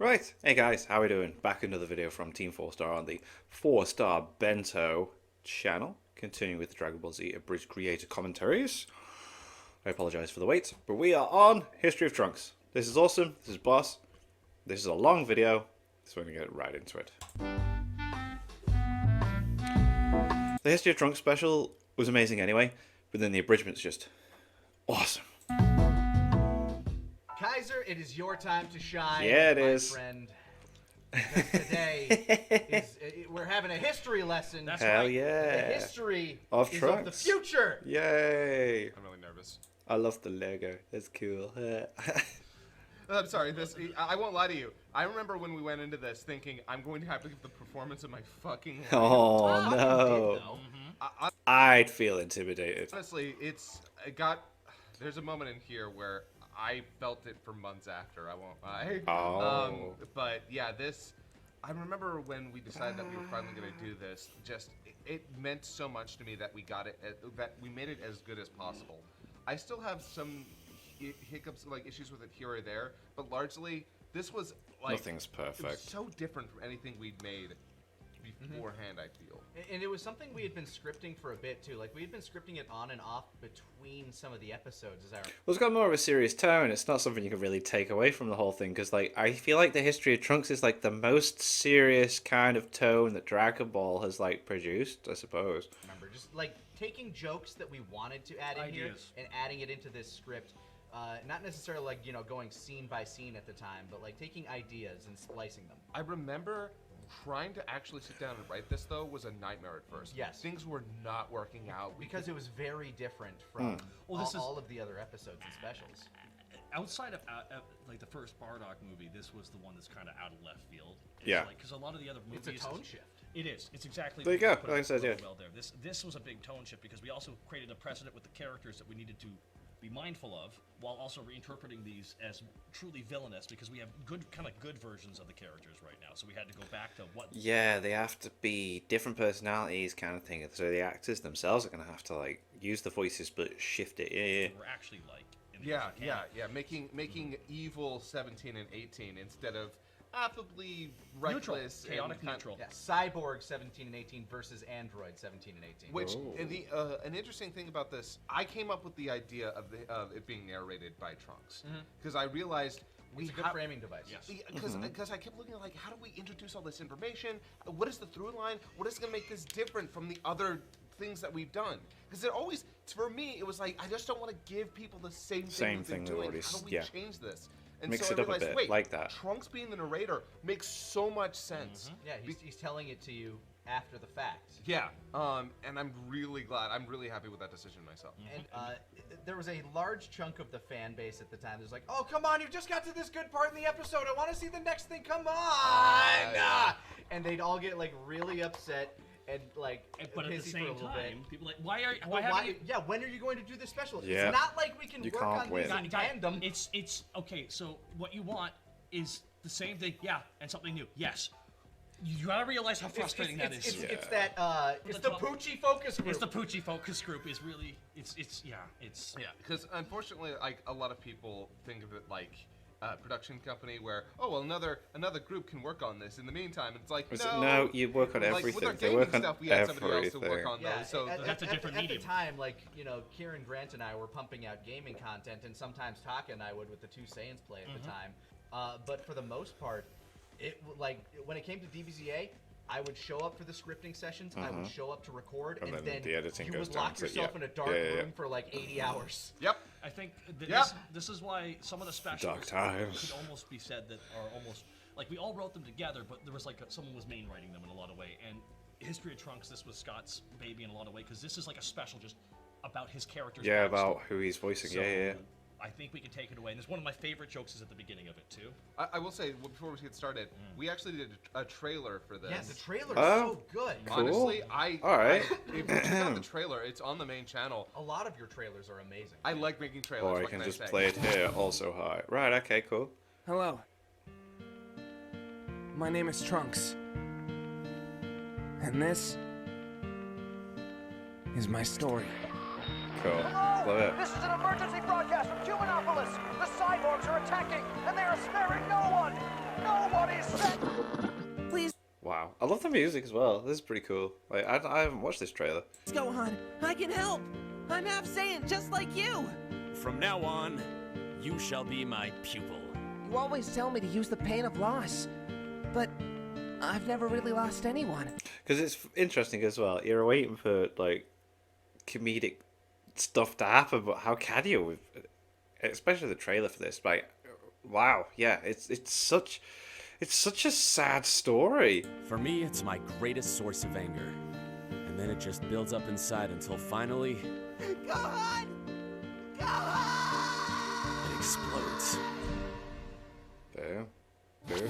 Right, hey guys, how we doing? Back another video from Team 4-Star on the 4-Star Bento channel. Continuing with the Dragon Ball Z Abridged creator commentaries. I apologise for the wait, but we are on History of Trunks. This is awesome, this is boss. This is a long video, so we're going to get right into it. The History of Trunks special was amazing anyway, but then the abridgment's just awesome. Kaiser, it is your time to shine. Yeah, it my is. Friend. Today we're having a history lesson. That's Hell right. yeah. The history Of is Trunks. of the future. Yay! I'm really nervous. I love the Lego, that's cool. I'm sorry. I won't lie to you. I remember when we went into this thinking I'm going to have to give the performance of my fucking life. Oh no. I'd feel intimidated. Honestly, there's a moment in here where I felt it for months after. I won't lie. Oh. But yeah, I remember when we decided that we were finally going to do this. It meant so much to me that we got it. That we made it as good as possible. I still have some hiccups, like issues with it here or there, but largely this was like Nothing's it was perfect. so different from anything we'd made beforehand. I feel. And it was something we had been scripting for a bit too. Like we had been scripting it on and off between some of the episodes, as I remember. Well, it's got more of a serious tone. It's not something you can really take away from the whole thing, because like I feel like the History of Trunks is like the most serious kind of tone that Dragon Ball has like produced, I suppose. Remember, just like taking jokes that we wanted to add in here and adding it into this script. Not necessarily like, going scene by scene at the time, but like taking ideas and splicing them. I remember trying to actually sit down and write this, though, was a nightmare at first. Yes. Things were not working out. Because it was very different from all of the other episodes and specials. Outside of like the first Bardock movie, this was the one that's kind of out of left field. It's Yeah. Because a lot of the other movies, It's a tone shift. It is. It's exactly. There you go. put Like I it said, really yeah. well there. This was a big tone shift because we also created a precedent with the characters that we needed to be mindful of, while also reinterpreting these as truly villainous, because we have good versions of the characters right now. So we had to go back to what. Yeah, they have to be different personalities, kind of thing. So the actors themselves are gonna have to like use the voices, but shift it. Yeah. We're actually like. In the Yeah, canon. yeah. Making evil 17 and 18 instead of affably reckless, chaotic, and neutral. Yeah, Cyborg 17 and 18 versus Android 17 and 18. Which Oh. an interesting thing about this, I came up with the idea of it being narrated by Trunks because I realized It's a good framing device. Yes. Because I kept looking at like, how do we introduce all this information? What is the through line? What is going to make this different from the other things that we've done? Because it always, for me, it was like I just don't want to give people the same thing thing we've they've been doing. already How do we yeah. change this? And Mix so it I up a realized, bit, wait, like that. Trunks being the narrator makes so much sense. Yeah, he's telling it to you after the fact. Yeah, and I'm really glad. I'm really happy with that decision myself. And there was a large chunk of the fan base at the time that was like, "Oh, come on, you just got to this good part in the episode. I want to see the next thing. Come on!" Yeah. And they'd all get like really upset and like But at the pissy for a same little time, bit. people are like, why Well, haven't you? yeah, when are you going to do this special? Yeah. It's not like we can You work can't on win. these in tandem. It's okay. So what you want is the same thing, yeah, and something new, yes. You gotta realize how frustrating that is. It's the Poochie focus group. It's the Poochie focus group. Is really it's Yeah, because unfortunately, like a lot of people think of it like a production company where, oh well, another group can work on this in the meantime. It's like No, you work on like, everything. With our They gaming work on stuff, we had somebody else to work everything. on those. So that's a different at medium. the time, like, Kieran Grant and I were pumping out gaming content, and sometimes Taka and I would with the two Saiyans play at the time. But for the most part, when it came to DBZA, I would show up for the scripting sessions. I would show up to record, And and then the editing you goes would down, lock so, yourself yeah. in a dark Yeah. room for like 80 hours. yep. I think that Yeah. this is why some of the specials Dark times. could almost be said that are almost like we all wrote them together, but there was like someone was main writing them in a lot of way. And History of Trunks, this was Scott's baby in a lot of way because this is like a special just about his character's Yeah, backstory. about who he's voicing. So, Yeah. I think we can take it away. And there's one of my favorite jokes is at the beginning of it too. I will say before we get started, we actually did a trailer for this. Yeah, the trailer's Oh. so good. Cool. Honestly, All right. if you check out the trailer, it's on the main channel. A lot of your trailers are amazing. I like making trailers. Or I what can I just say? play it here, also high. Right, okay, cool. Hello. My name is Trunks. And this is my story. Cool. Love it. This is an emergency broadcast from Humanopolis. The cyborgs are attacking, and they are sparing no one. No one wow. I love the music as well. This is pretty cool. Like, I haven't watched this trailer. Gohan, I can help. I'm half Saiyan, just like you. From now on, you shall be my pupil. You always tell me to use the pain of loss, but I've never really lost anyone. Because it's interesting as well. You're waiting for, like, comedic stuff to happen, but how can you? Especially the trailer for this. Like, wow, yeah, it's such a sad story. For me, it's my greatest source of anger. And then it just builds up inside until finally... Gohan! Gohan! it explodes. Boo. Boo.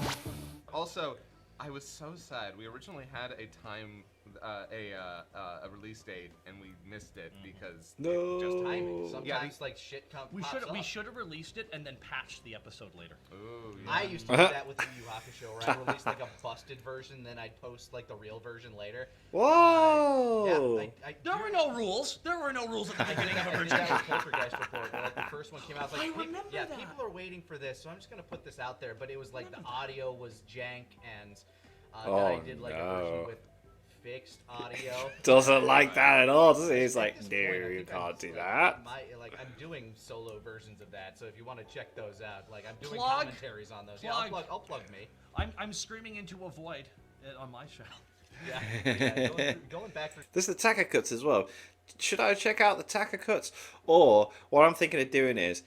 Also, I was so sad. We originally had a time, a release date, and we missed it because No. Just timing. Yeah, Sometimes like shit comes. We should have released it and then patched the episode later. Ooh, yeah. I used to do that with the Yu Yu Hakusho, where I'd release like a busted version, then I'd post like the real version later. Whoa! Yeah, There were no rules. There were no rules at the beginning of I did Abridged. that with Poltergeist before. Where, like the first one came out, I was like, I "Peop- remember yeah, that. people are waiting for this, so I'm just gonna put this out there. But it was like the audio was jank, and then Oh, I did like a no. version with fixed audio. Doesn't like that at all, does he? He's like, At this no, point, I you think can't I'm do just, that. I'm doing solo versions of that, so if you want to check those out, like I'm doing Plug. commentaries on those. Plug. Yeah, I'll plug me. I'm screaming into a void on my channel. Yeah, going back for There's the Taka cuts as well. Should I check out the Taka cuts? Or what I'm thinking of doing is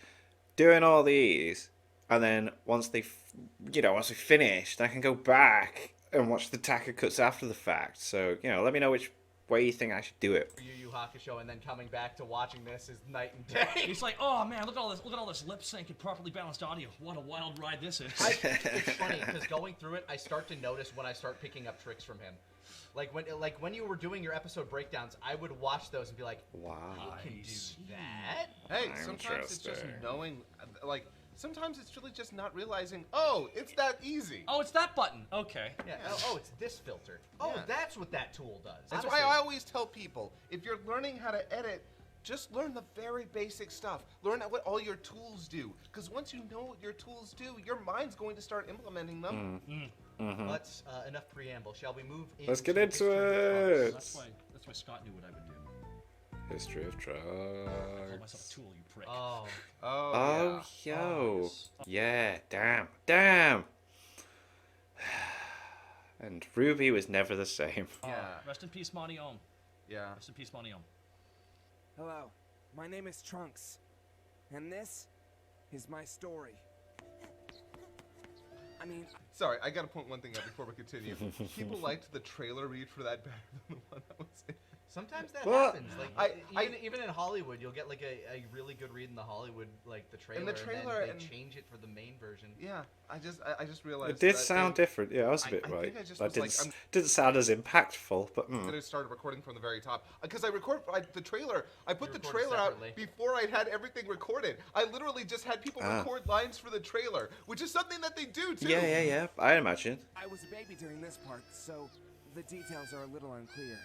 doing all these, and then once we finish, then I can go back and watch the Taka cuts after the fact. So, let me know which way you think I should do it. Yu Yu Hakusho, and then coming back to watching this is night and day. He's like, oh man, look at all this lip sync and properly balanced audio. What a wild ride this is. It's funny because going through it, I start to notice when I start picking up tricks from him. Like when you were doing your episode breakdowns, I would watch those and be like, Wow. "You can do that." Hey, I'm sometimes it's just interested. knowing, like, sometimes it's really just not realizing, oh, it's that easy. Oh, it's that button. Okay. Yeah. Oh, it's this filter. Oh, Yeah. that's what that tool does. That's Honestly, why I always tell people, if you're learning how to edit, just learn the very basic stuff. Learn what all your tools do. Because once you know what your tools do, your mind's going to start implementing them. Let's enough preamble. Shall we move? Let's get into into history of it. Trunks? That's why Scott knew what I would do. History of I call Trunks. myself a tool, you prick. Oh, Oh, yeah. yo. yes. Yeah, damn. And Ruby was never the same. Yeah. Rest in peace, Monty Ohm. Yeah. Rest in peace, Monty Ohm. Hello, my name is Trunks, and this is my story. I mean, Sorry, I gotta point one thing out before we continue. People liked the trailer read for that better than the one that was in. sometimes that Well, happens. Like I- even in Hollywood, you'll get like a really good read in the Hollywood like the trailer, In the trailer, and then and- they change it for the main version. Yeah, I just realized. It did that sound they- different. Yeah, I was a bit I right. think I just That was didn't, like, didn't sound as impactful, but That I started recording from the very top because I the trailer. I put You the recorded trailer out separately. before I'd had everything recorded. I literally just had people record lines for the trailer, which is something that they do too. yeah. I imagine. I was a baby during this part, so the details are a little unclear.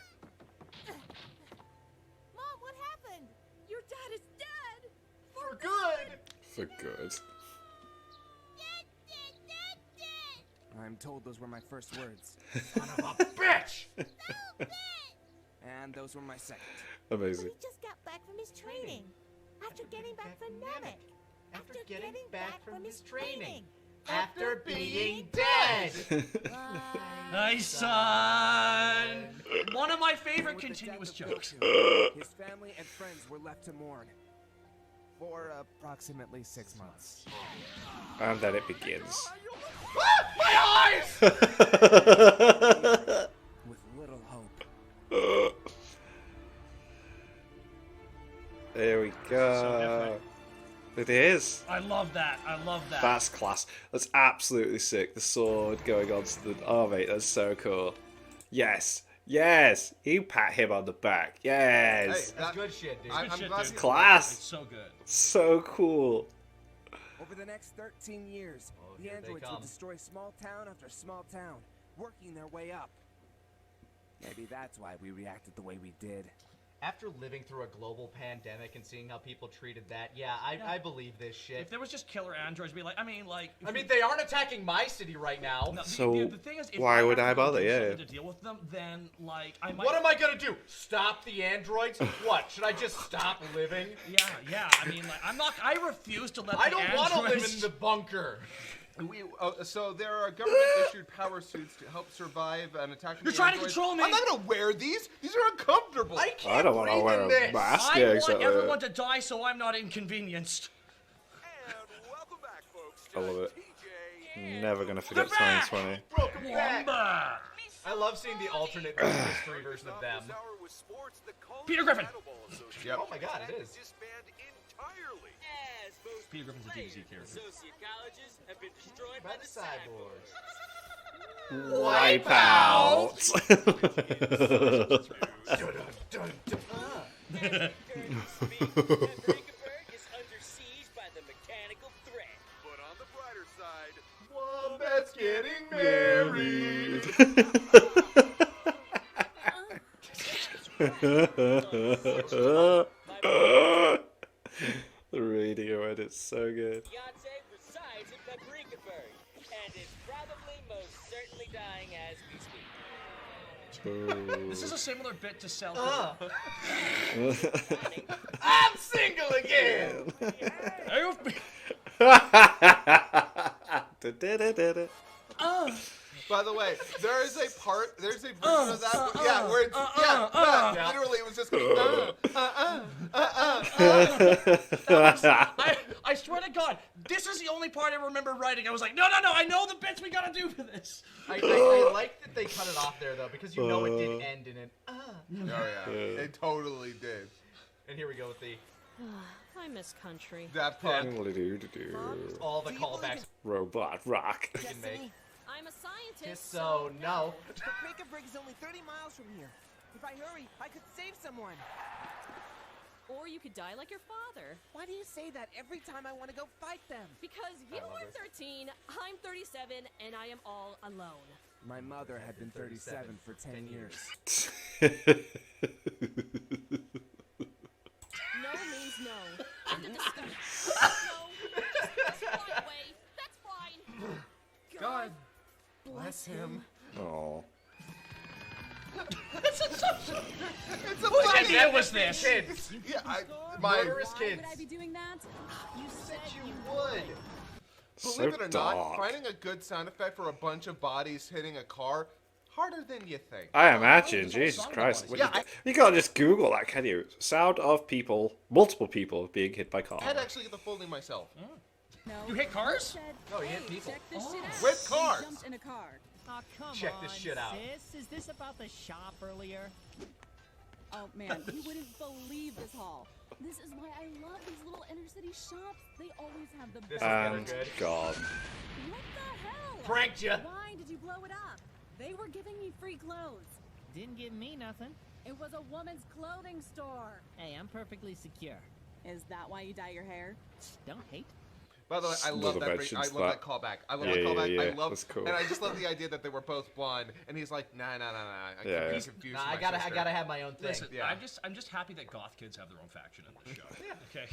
Mom, what happened? Your dad is dead! For good. For good. I'm told those were my first words, Son of a bitch. and those were my second. Amazing. He just got back from his training. After getting back from Namek. After getting back from his training. After being dead. Nice, son! One of my favorite With the death continuous of jokes. Goku, his family and friends were left to mourn for approximately 6 months. And then it begins. My eyes! With little hope. There we go. It is. I love that. I love that. That's class. That's absolutely sick. The sword going on to the... Oh, mate, that's so cool. Yes. You pat him on the back. Yes. Hey, That's good shit, dude. I'm Good shit, glad dude. you- Class. It's so good. So cool. Over the next 13 years, Oh, the here they androids come. will destroy small town after small town, working their way up. Maybe that's why we reacted the way we did. After living through a global pandemic and seeing how people treated that, yeah, I believe this shit. If there was just killer androids, be like, I mean, they aren't attacking my city right now. No, So, the thing is, if why would have I to go bother? do Yeah. something to deal with them, then like I might. What am I gonna do? Stop the androids? What? Should I just stop living? Yeah. I mean, like, I refuse to let. I the don't want to live androids- in the bunker. So there are government-issued power suits to help survive an attack. You're trying to control me. I'm not gonna wear these. These are uncomfortable. I can't I don't want to breathe wear in a this. mask. I Yeah, want exactly. everyone to die, so I'm not inconvenienced. And welcome back, folks. I love it. TJ. Never gonna forget They're back! 2020. Welcome back. Womba! I love seeing the alternate history version of them. Peter Griffin. Yep. Oh my god, it is. Disband entirely. As most Peter Griffin's a great DBZ character. sociocolleges have been destroyed By by the the cyborgs. cyborgs. Wipe out. Dragonball is under siege by the mechanical threat. But on the brighter side, Wombat's getting married. The radio edit's so good. Beyonce resides in Paprikaburg and is probably most certainly dying as we speak. This is a similar bit to Cell. I'm single again. By the way, there's a version of that, where it's, literally it was just I swear to God, this is the only part I remember writing. I was like, no, I know the bits we gotta do for this. I like that they cut it off there though, because you know it did end in an Oh yeah, it totally did. And here we go with the I miss country. That part. all the callbacks Robot rock. you can make. I'm a scientist. Just so no. Paprikaburg is only 30 miles from here. If I hurry, I could save someone. Or you could die like your father. Why do you say that every time I want to go fight them? Because you love are this. 13, I'm 37, and I am all alone. My mother had been 37 for 10 years. No means no. End of discussion. No. That's right, Way. That's fine. God bless him. Oh. It's a Whose funny idea was this? Kids. Yeah, Murderous kids. Would I be doing that? You said you would. So Believe it or not, dark. finding a good sound effect for a bunch of bodies hitting a car harder than you think. I imagine, it's all Jesus song Christ. bodies. Yeah, You can't just Google that, can you? Sound of people, multiple people being hit by car. I'd actually get the folding myself. No. You hit cars? Said, No, he hit hey, people. Check this shit out. With He cars. jumped in a car. Oh, come Check on, this shit out. sis. Is this about the shop earlier? Oh man, you wouldn't believe this haul. This is why I love these little inner city shops. They always have the This best. is getting And good. God. What the hell? Pranked ya. Why did you blow it up? They were giving me free clothes. Didn't give me nothing. It was a woman's clothing store. Hey, I'm perfectly secure. Is that why you dye your hair? Don't hate. By the way, I love Never that. I mentions love that that. callback. I love Yeah, that yeah, callback. yeah, I love, that's cool. and I just love the idea that they were both blonde. And he's like, nah. I Yeah, can't be yeah. confused. Nah, with I my gotta sister." have my own thing. Listen, Yeah. I'm just happy that goth kids have their own faction in this show. Okay.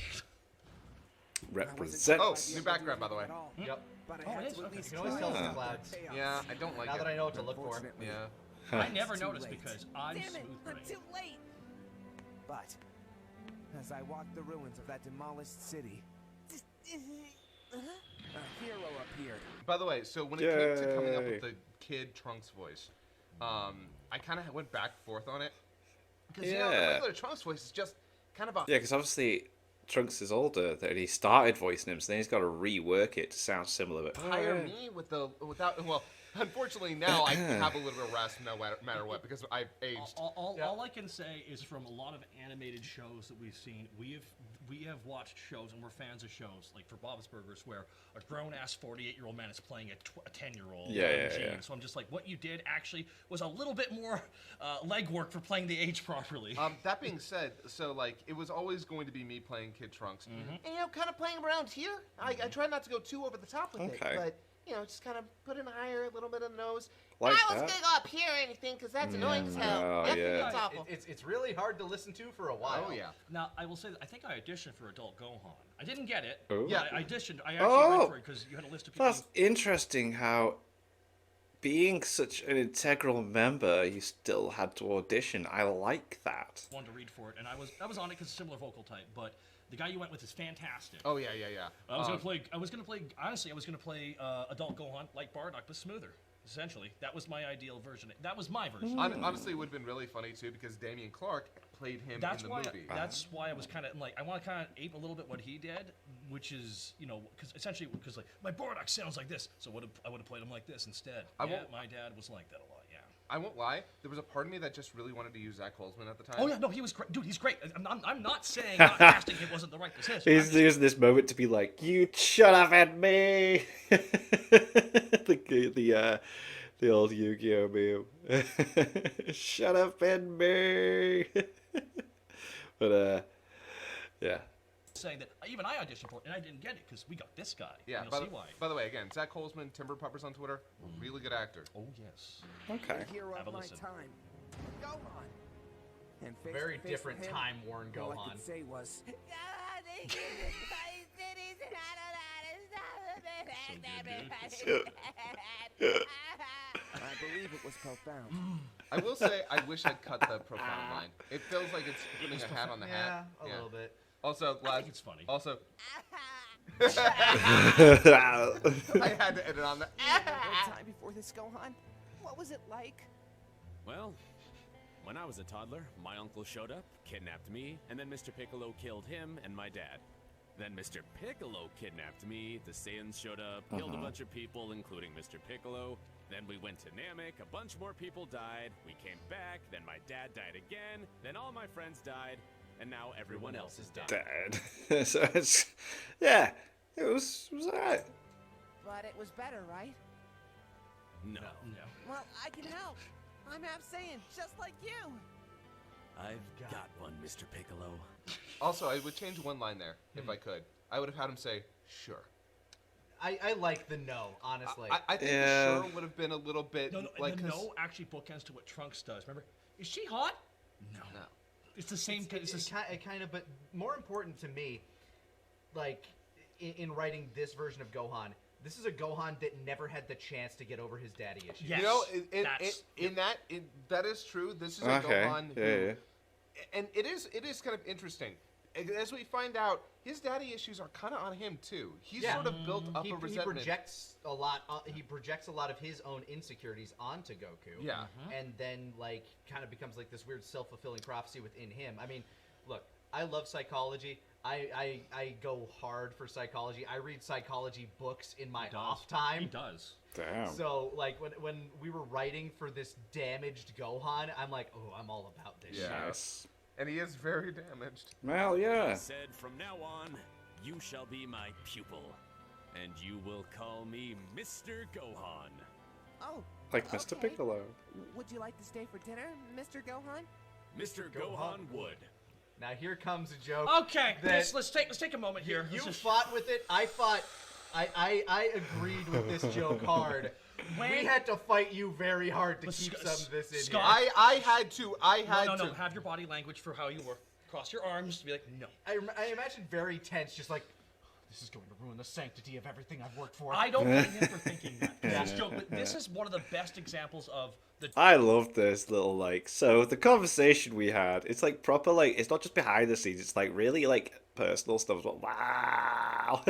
Represent. Oh, new background, by the way. Yep. But I Oh, had it is? to at Okay. least You can always try tell it's the to clouds. chaos. Yeah, I don't like Now it. that I know what to look for. Unfortunately, Yeah. I never Too noticed late. because I'm Damn it! smooth I'm brain. too late. But as I walked the ruins of that demolished city, a hero appeared. By the way, so when it came to coming up Yay. with the kid Trunks voice, I kind of went back and forth on it. Because, you know, the Yeah. regular Trunks voice is just kind of a... Yeah, because obviously Trunks is older, and he started voicing him, so then he's got to rework it to sound similar. But Hire me without... Well, unfortunately, now I have a little bit of rasp no matter what, because I've aged. All I can say is from a lot of animated shows that we've seen, we have watched shows and we're fans of shows like for Bob's Burgers where a grown-ass 48-year-old man is playing a 10-year-old. Yeah. So I'm just like, what you did actually was a little bit more legwork for playing the age properly. That being said, so like it was always going to be me playing Kid Trunks, and you know, kind of playing around here. I try not to go too over the top with Okay. it, but just kind of put in higher, a little bit of nose. Like I was that? gonna go up here or anything, because that's annoying as hell. Oh, That's yeah. it's awful. It's really hard to listen to for a while. Oh, yeah. Now, I will say that I think I auditioned for Adult Gohan. I didn't get it. Oh. Yeah, I auditioned. I actually Oh. went for it because you had a list of people. That's interesting how, being such an integral member, you still had to audition. I like that. Wanted to read for it, and I was on it because similar vocal type. But the guy you went with is fantastic. Oh, yeah. I was gonna play. Honestly, I was gonna play Adult Gohan like Bardock, but smoother. Essentially, that was my ideal version. That was my version. Honestly, it would have been really funny, too, because Damian Clark played him in the movie. That's why I was kind of like, I want to kind of ape a little bit what he did, which is, because essentially, because like my Bardock sounds like this, so I would have played him like this instead. My dad was like that a lot. Yeah. I won't lie. There was a part of me that just really wanted to use Zach Holzman at the time. Oh yeah, no, he was great, dude. He's great. I'm not saying casting him wasn't the right decision. He's using this moment to be like, "You shut up at me." The old Yu-Gi-Oh meme. Shut up at me. But yeah. Saying that even I auditioned for it and I didn't get it because we got this guy. Yeah, and you'll see why. by the way, again, Zach Holzman, Timber Puppers on Twitter, really good actor. Oh yes. Okay. The hero Have a of my listen. time, Gohan. And face Very to face different with him, time-worn all I Gohan. could say was, I believe it was profound. I will say, I wish I'd cut the profound line. It feels like it's putting a hat on the hat. A little bit. Also, I think it's funny. Also, I had to edit on that. The time before this, Gohan, what was it like? Well, when I was a toddler, my uncle showed up, kidnapped me, and then Mr. Piccolo killed him and my dad. Then Mr. Piccolo kidnapped me, the Saiyans showed up, killed a bunch of people, including Mr. Piccolo. Then we went to Namek, a bunch more people died, we came back, then my dad died again, then all my friends died, and now everyone else is dead. Dead. So it's, yeah, it was alright. But it was better, right? No. Well, I can help. I'm half Saiyan, just like you. I've got one, Mr. Piccolo. Also, I would change one line there, if I could. I would have had him say, sure. I like the no, honestly. I think the sure would have been a little bit No, like... the no actually bookends to what Trunks does. Remember? Is she hot? No. It's the same. It kind of, but more important to me, like, in writing this version of Gohan, this is a Gohan that never had the chance to get over his daddy issues. Yes. You know, that is true. This is a Gohan who... And it is kind of interesting. As we find out, his daddy issues are kind of on him too. He's sort of built up a resentment. He projects a lot. He projects a lot of his own insecurities onto Goku. Yeah. And then like kind of becomes like this weird self-fulfilling prophecy within him. I mean, look, I love psychology. I go hard for psychology. I read psychology books in my off time. He does. Damn. So like when we were writing for this damaged Gohan, I'm like, oh, I'm all about this shit. Yes. And he is very damaged. Well, yeah. Said, from now on, you shall be my pupil, and you will call me Mr. Gohan. Oh, Like Mr. okay. Piccolo. Would you like to stay for dinner, Mr. Gohan? Mr. Gohan would. Now here comes a joke. Okay, that let's take a moment here. You fought with it. I fought. I agreed with this joke hard. We had to fight you very hard to keep some of this in Scott, here. I had to. No. Have your body language for how you work. Cross your arms to be like, no. I imagine very tense, just like, this is going to ruin the sanctity of everything I've worked for. I don't blame him for thinking that. This joke, but this is one of the best examples of the. I love this little, like, so the conversation we had, it's like proper, like, it's not just behind the scenes, it's like really, like, personal stuff as well. Wow.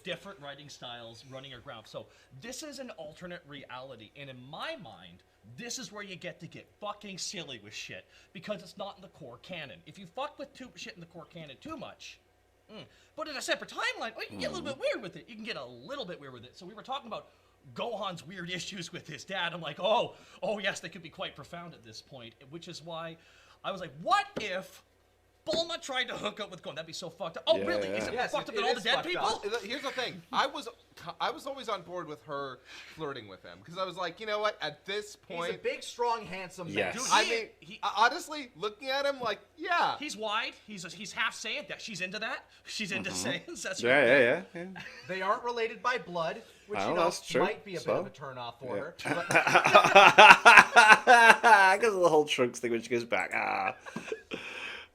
Different writing styles running around. So this is an alternate reality, and in my mind, this is where you get fucking silly with shit because it's not in the core canon. If you fuck with shit in the core canon too much, but in a separate timeline, you can get a little bit weird with it. You can get a little bit weird with it. So we were talking about Gohan's weird issues with his dad. I'm like, oh yes, they could be quite profound at this point, which is why I was like, what if Bulma tried to hook up with Gohan. That'd be so fucked up. Oh, Yeah, really? yeah. Is it Yes, fucked up it than all is the dead fucked people? up. Here's the thing. I was always on board with her flirting with him because I was like, you know what? At this point, He's a big, strong, handsome man. Yes. Dude, I mean, honestly, looking at him, like, yeah. He's wide. He's half Saiyan. That she's into that. She's into Saiyans. That's Yeah. They aren't related by blood, which Oh, you know that's true. might be a bit So? of a turnoff for Yeah. her. Because of the whole Trunks thing when she goes back.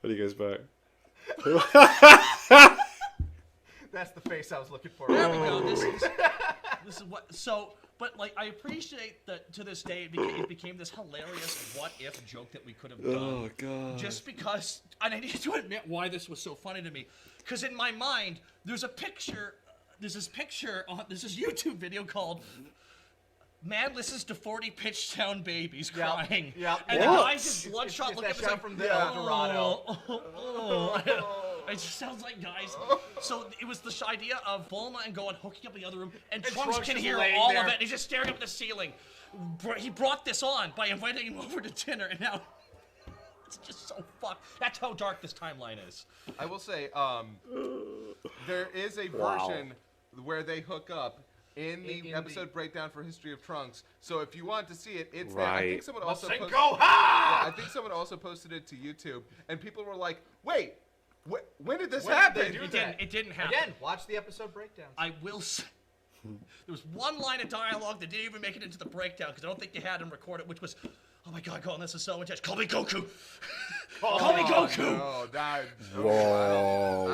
When he goes back. That's the face I was looking for. There we go. This is what. So, but like, I appreciate that to this day it became this hilarious what if joke that we could have done. Oh, God. Just because, and I need to admit why this was so funny to me, because in my mind there's a picture. There's this picture on this YouTube video called "Man Listens to 40 Pitch Sound Babies Crying," Yep. and the What? guy's just bloodshot It's looking that at shot him from the El Dorado. It just sounds like guys. So it was this idea of Bulma and Gohan hooking up in the other room, and Trunks Trunks can is hear laying all there. of it. And he's just staring up at the ceiling. He brought this on by inviting him over to dinner, and now it's just so fucked. That's how dark this timeline is. I will say, there is a Wow. version where they hook up in the In episode breakdown for History of Trunks. So if you want to see it, it's there. I Right. think someone also Say posted. Gohan! Yeah, I think someone also posted it to YouTube, and people were like, "Wait, when did this When did happen?" they do that? It didn't happen. Again, watch the episode breakdown. I will say, there was one line of dialogue that didn't even make it into the breakdown because I don't think they had him record it, which was, "Oh my God, Gohan, this is so intense. Call me Goku. Call me Goku." No, that. Whoa.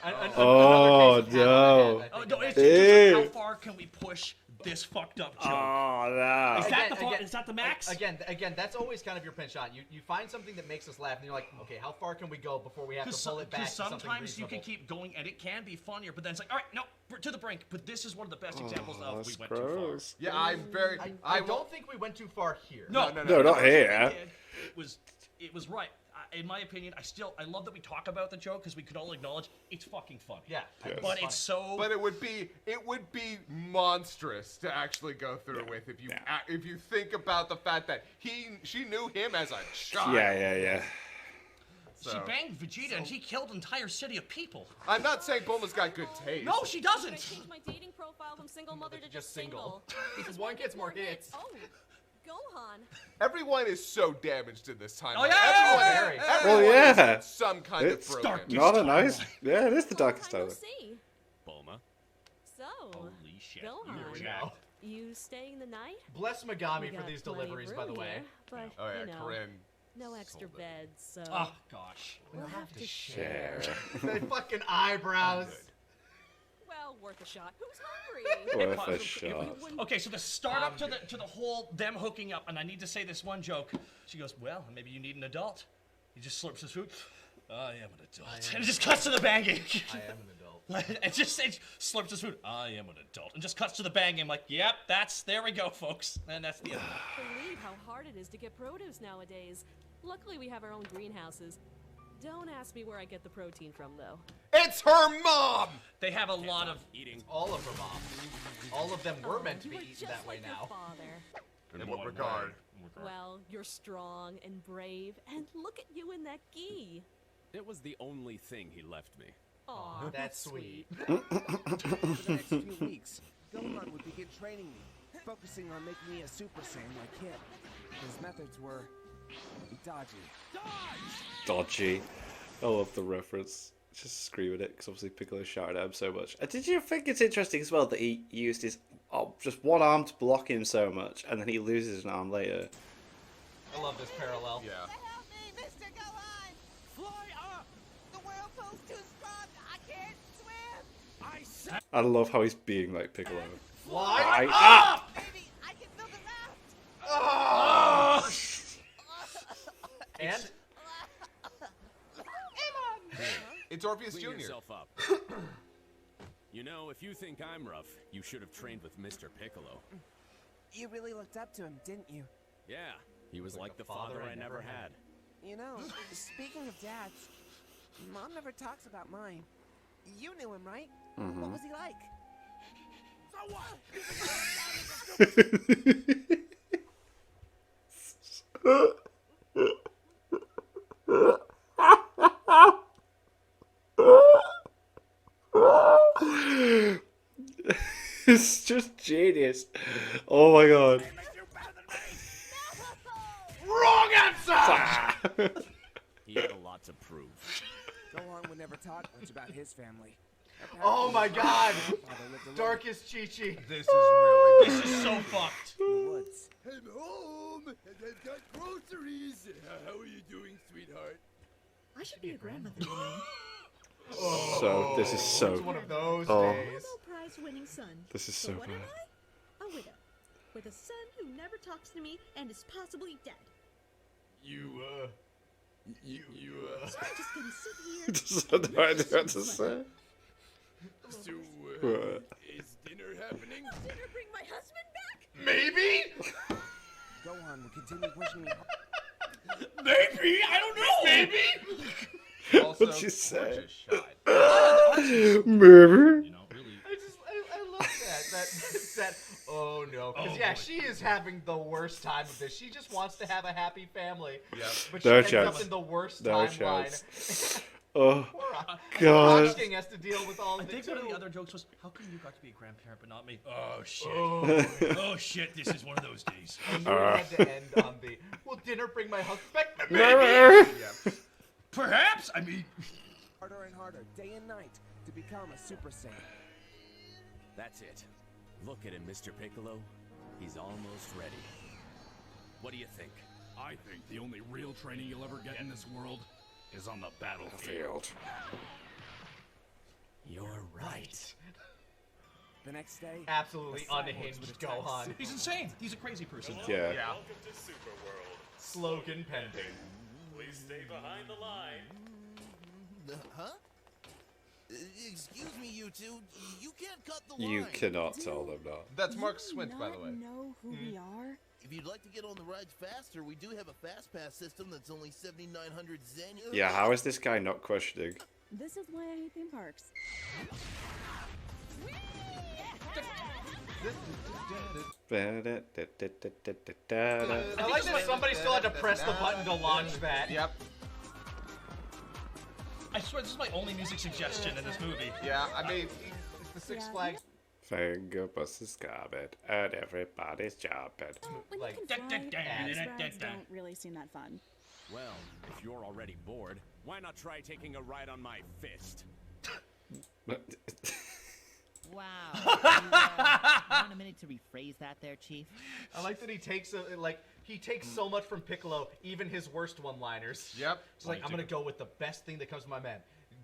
I don't. Oh, Another case of hammer no. head, I Oh, think no, that's it's it. just like, how far can we push this fucked up joke? Oh, no. Is that Again, is that the max? Again, that's always kind of your pinch on. You find something that makes us laugh, and you're like, okay, how far can we go before we have to pull it back to something sometimes you can reasonable? keep going and it can be funnier, but then it's like, all right, no, we're to the brink. But this is one of the best examples of we That's went too gross. Yeah, I'm very. I don't think we went too far here. far. No, not here. It was right. In my opinion, I love that we talk about the joke because we could all acknowledge it's fucking funny. Yeah, But it's so. But it would be monstrous to actually go through with if you think about the fact that she knew him as a child. Yeah. She banged Vegeta and she killed an entire city of people. I'm not saying Bulma's got good taste. No, she Should I doesn't. change my dating profile from single mother to just single? Because one gets more hits. Oh, Gohan. Everyone is so damaged in this time. Oh, yeah, very. Everyone Well, yeah. is some kind It's of dark. broken. Not a nice. Yeah, it is the darkest Long time. time no see. Bulma. So, Holy shit. Gohan. Here we go. You staying the night? Bless We Megami for got these plenty of deliveries, by the room way. here, but, Oh yeah, you know, Corinne. no extra sold it. beds, so Oh gosh. we'll have to Share. The fucking eyebrows. Well, worth a shot. Who's hungry? Worth a shot. Okay, so the start up to the whole them hooking up, and I need to say this one joke. She goes, "Well, maybe you need an adult." He just slurps his food. I am an adult, and it just cuts to the banging. I am an adult. it slurps his food. I am an adult, and just cuts to the banging. I'm like, "Yep, there we go, folks," and that's the end. Believe how hard it is to get produce nowadays. Luckily, we have our own greenhouses. Don't ask me where I get the protein from, though. It's her mom. They have a lot of Eating. All of them, Mom. All of them were meant to You be are eaten just that way like now. Your father. In what regard? Well, you're strong and brave, and look at you in that gi. It was the only thing he left me. Aw, That's sweet. For the next few weeks, Gohan would begin training me, focusing on making me a Super Saiyan like him. His methods were dodgy. Dodgy. I love the reference. Just scream at it because obviously Piccolo shouted at him so much. And did you think it's interesting as well that he used his just one arm to block him so much, and then he loses an arm later? I love this parallel. Yeah. Help me, Mr. Gohan! Fly up! The whirlpool's too strong! I can't swim! I said I love how he's being like Piccolo. Why? Maybe I can build a raft! Ah! And? It's Orpheus Clean Jr. yourself up. You know, if you think I'm rough, you should have trained with Mr. Piccolo. you really looked up to him, didn't you? Yeah, he was like the father I never had. You know, speaking of dads, Mom never talks about mine. You knew him, right? What was he like? So what? genius. Oh my god. Wrong answer! He had a lot to prove. Gohan would never talk much about his family. Oh my god! Father lived alone Darkest Chi-Chi. This is really This is so fucked. in the woods. I'm home, and I've got groceries. How are you doing, sweetheart? I should be a grandmother, you know. So this is It's so. one of those Oh. days. Nobel Prize-winning son. This is so What am bad. I? A widow. With a son who never talks to me and is possibly dead. You, I'm just gonna sit here. Doesn't know what to say. so, What? is dinner happening? Will dinner bring my husband back? Maybe? Gohan would continue pushing me hard. Maybe, I don't know. Maybe? Also, What'd you say? gorgeous shot. Maybe. You know, really. I love that. Oh no. Because, Oh, yeah, boy. she is having the worst time of this. She just wants to have a happy family. Yep. But she No ends chance. up in the worst No timeline. chance. Oh Poor God. Fox King has to deal with all I of it, think one of the too. other jokes was, how come you got to be a grandparent but not me? Oh, shit. Oh, shit, this is one of those days. I knew it had to end on the, will dinner bring my husband back? Maybe. Yep. Perhaps? I mean, Harder and harder, day and night, to become a Super Saiyan. That's it. Look at him, Mr. Piccolo. He's almost ready. What do you think? I think the only real training you'll ever get in this world is on the battlefield. Field. You're right. The next day, Absolutely the cyborgs unhinged would attack Gohan. he's insane. He's a crazy person. Yeah. Yeah. Welcome to Super World. Slogan pending. Please stay behind the line. Huh? Excuse me, you two. You can't cut the line. You cannot tell them that. That's Mark Do you Swint, by the not way. know who we are? If you'd like to get on the rides faster, we do have a fast pass system that's only 7,900 zen. Yeah, how is this guy not questioning? This is why I hate theme parks. I like that somebody still had to press the button to launch that. Yep. I swear, this is my only music suggestion in this movie. Yeah, I mean, It's the Six Yeah. Flags. Finger bus is garbage and everybody's jumping. When Like, you can fly, these rides don't really seem that fun. Well, if you're already bored, why not try taking a ride on my fist? Wow. You want a minute to rephrase that there, Chief? I like that he takes he takes so much from Piccolo, even his worst one-liners. Yep. It's like, I'm gonna go with the best thing that comes to my head.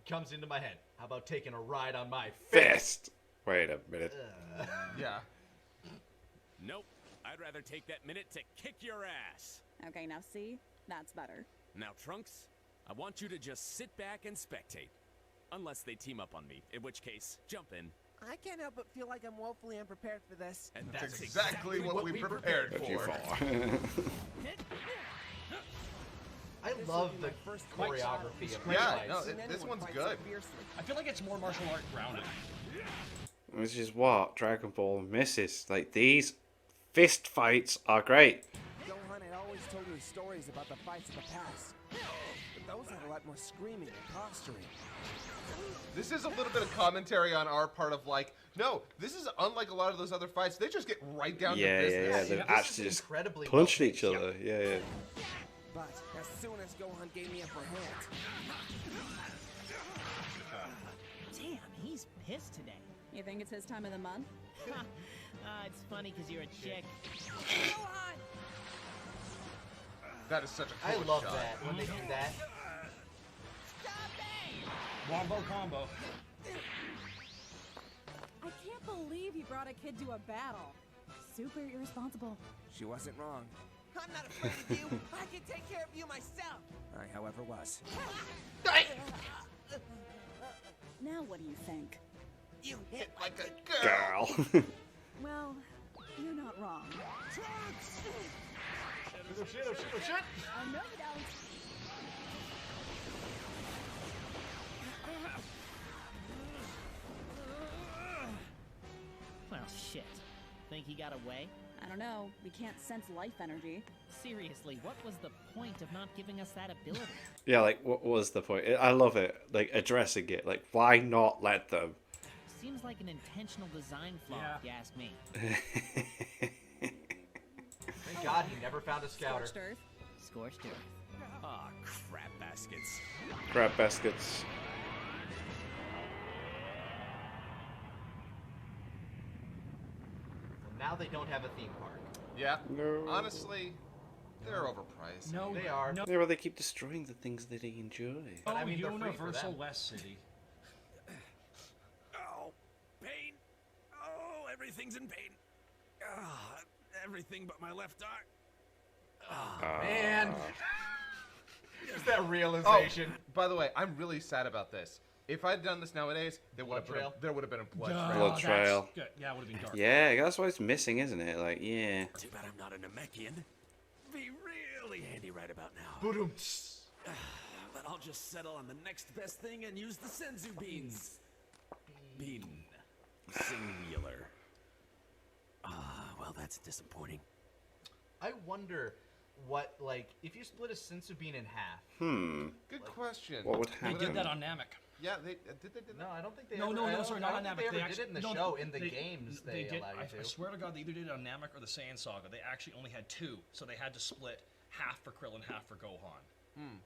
Comes into my head. How about taking a ride on my fist? Fist. Wait a minute. yeah. Nope. I'd rather take that minute to kick your ass. Okay, now see? That's better. Now, Trunks, I want you to just sit back and spectate. Unless they team up on me, in which case, jump in. I can't help but feel like I'm woefully unprepared for this. And That's exactly what we prepared But you for. fall. I love the choreography of Yeah, fights. no, this one's good. I feel like it's more martial art grounded. Which is what Dragon Ball misses. Like, these fist fights are great. Gohan had always told me stories about the fights of the past. But those had a lot more screaming and posturing. This is a little bit of commentary on our part of like, no, this is unlike a lot of those other fights. They just get right down Yeah, to yeah, business. yeah. They've this actually is just incredibly punched well each other. Yeah, yeah. But as soon as Gohan gave me upper hand, Damn, he's pissed today. You think it's his time of the month? It's funny because you're a chick. That is such a I cool love shot. that when they do that. Wombo combo. I can't believe he brought a kid to a battle. Super irresponsible. she wasn't wrong. I'm not afraid of you. I can take care of you myself. I, however, was. Now what do you think? You hit like a girl. Girl. Well, you're not wrong. Shit, oh shit, oh shit, oh shit. I know you don't. Well, shit. Think he got away? I don't know. We can't sense life energy. Seriously, what was the point of not giving us that ability? Yeah, like, what was the point? I love it. Like, addressing it. Like, why not let them? Seems like an intentional design flaw, if you ask me. Thank God he never found a scouter. Scorched earth. Scorched earth. Ah, crap baskets. Crab baskets. Now they don't have a theme park. Yeah. No. Honestly, they're overpriced. No, They are. No. Yeah, well, they keep destroying the things that they enjoy. But Oh, I mean, they're free for Universal them. West City. Oh, pain. Oh, everything's in pain. Ah, everything but my left arm. Man. Is that realization? Oh, by the way, I'm really sad about this. If I'd done this nowadays, there would have been a blood trail. Blood trail. Good. Yeah, it would have been dark. Yeah, that's why it's missing, isn't it? Like, yeah. Too bad I'm not a Namekian. Be really handy right about now. Boom. But I'll just settle on the next best thing and use the Senzu beans. Bean. Singular. Ah, well, that's disappointing. I wonder what, like, if you split a sensu bean in half. Good question. What would They happen? did that on Namek. Yeah, they did they do that? No, I don't think they No, ever, no, I no, don't- sorry, I not don't on think Namek. They ever They did actually it in the no, show. In the they- games, they did. allow you I to. swear to God, they either did it on Namek or the Saiyan Saga. They actually only had two, so they had to split half for Krillin, half for Gohan. And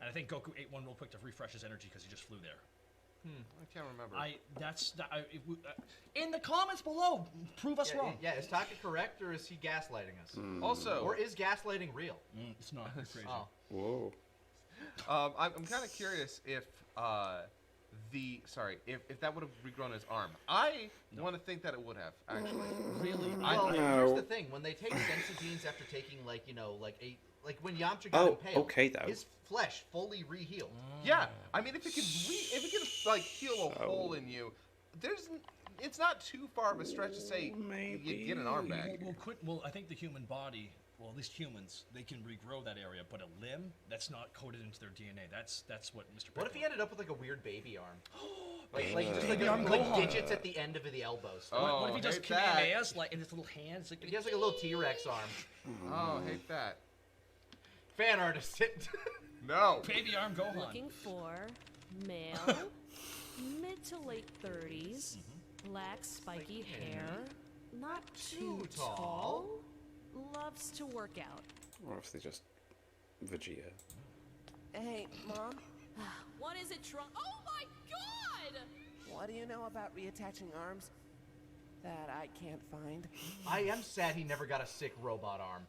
I think Goku ate one real quick to refresh his energy because he just flew there. I can't remember. In the comments below, prove us wrong. Yeah, is Taka correct or is he gaslighting us? Also, Or is gaslighting real? It's not. You're crazy. Oh. Whoa. I'm kind of curious if if that would have regrown his arm. I want to think that it would have actually. Really? Well, No. here's the thing: when they take sensu beans after taking like when Yamcha got impaled, okay, though. his flesh fully re-healed. Yeah, I mean if it can like heal a hole in you, it's not too far of a stretch to say you get an arm back. Well, I think the human body, well, at least humans, they can regrow that area, but a limb, that's not coded into their DNA. That's what Mr. What if he Piccolo- ended up with like a weird baby arm? like Baby arm Gohan. digits at the end of the elbows. What if he does hate that. Kamehamehas, like in his little hands? Like, He has like a little T-Rex arm. Oh, hate that. Fan artist. No. Baby arm Gohan. Looking for male, mid to late 30s, black spiky hair, not too tall, loves to work out. Or if they just Vegeta. Hey, Mom, What is it, Trunk? Oh my God! what do you know about reattaching arms that I can't find? I am sad he never got a sick robot arm.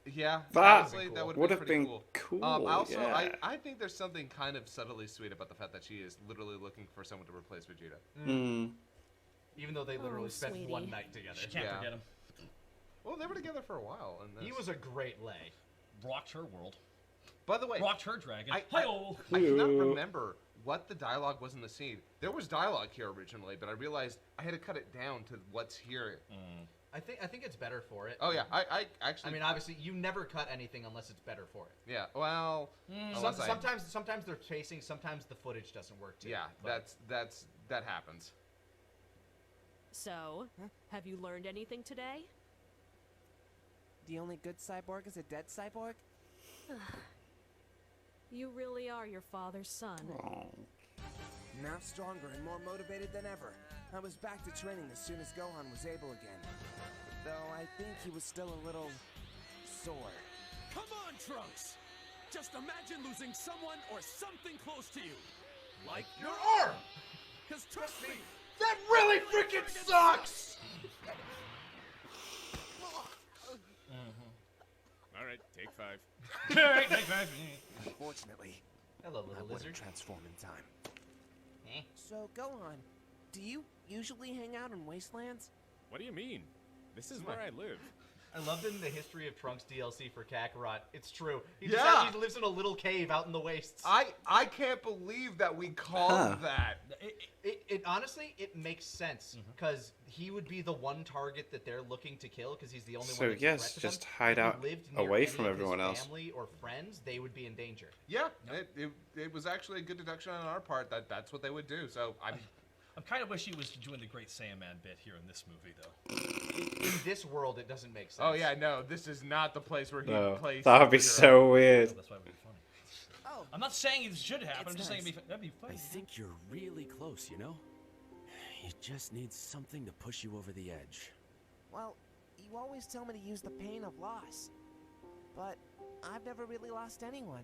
Yeah, That honestly, that would would have have been been cool. cool, Also, yeah. I think there's something kind of subtly sweet about the fact that she is literally looking for someone to replace Vegeta. Even though they literally spent sweetie. one night together. She can't Yeah. forget him. Well, they were together for a while. And He was a great lay. Rocked her world. By the way, Rocked her dragon. I Hi-oh! cannot remember what the dialogue was in the scene. There was dialogue here originally, but I realized I had to cut it down to what's here. I think it's better for it. Oh yeah, I actually. I mean, obviously, you never cut anything unless it's better for it. Yeah. Well. unless I- Sometimes they're chasing. Sometimes the footage doesn't work too. Yeah, but- that happens. So, have you learned anything today? The only good cyborg is a dead cyborg? You really are your father's son. Now stronger and more motivated than ever. I was back to training as soon as Gohan was able again. Though I think he was still a little sore. Come on, Trunks! Just imagine losing someone or something close to you. Like Your arm! Because trust me, That really freaking sucks! All right, take 5. Alright, take 5. Unfortunately, Hello, I little wouldn't lizard. transform in time. So Gohan, do you usually hang out in wastelands? What do you mean? This is where I live. I loved in the history of Trunks DLC for Kakarot. It's true. He Yeah. he lives in a little cave out in the wastes. I can't believe that we called that. It honestly, it makes sense because he would be the one target that they're looking to kill because he's the only So, one. That's a yes, threat to just them. hide If he out lived near away any from of his everyone else. Family or friends, they would be in danger. Yeah, it was actually a good deduction on our part that that's what they would do. So I kind of wish he was doing the Great Saiyaman bit here in this movie, though. In this world, it doesn't make sense. Oh yeah, no, this is not the place where he No, plays. that would be superhero. so weird. That's why it would be funny. Oh, I'm not saying it should happen. I'm It's just saying nice. that'd be I funny. think you're really close, you know? You just need something to push you over the edge. Well, you always tell me to use the pain of loss. But I've never really lost anyone.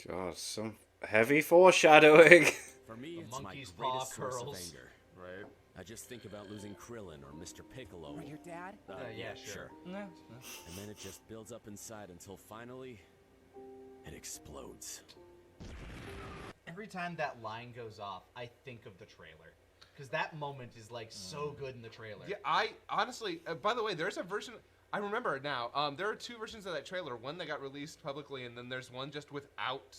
God, some heavy foreshadowing. For me, The it's my monkey's greatest paw source of curls. anger. Right. I just think about losing Krillin or Mr. Piccolo. Or your dad? Yeah, sure. And then it just builds up inside until finally, it explodes. Every time that line goes off, I think of the trailer. Because that moment is like so good in the trailer. Yeah, I honestly, by the way, there's a version, I remember it now. There are two versions of that trailer. One that got released publicly, and then there's one just without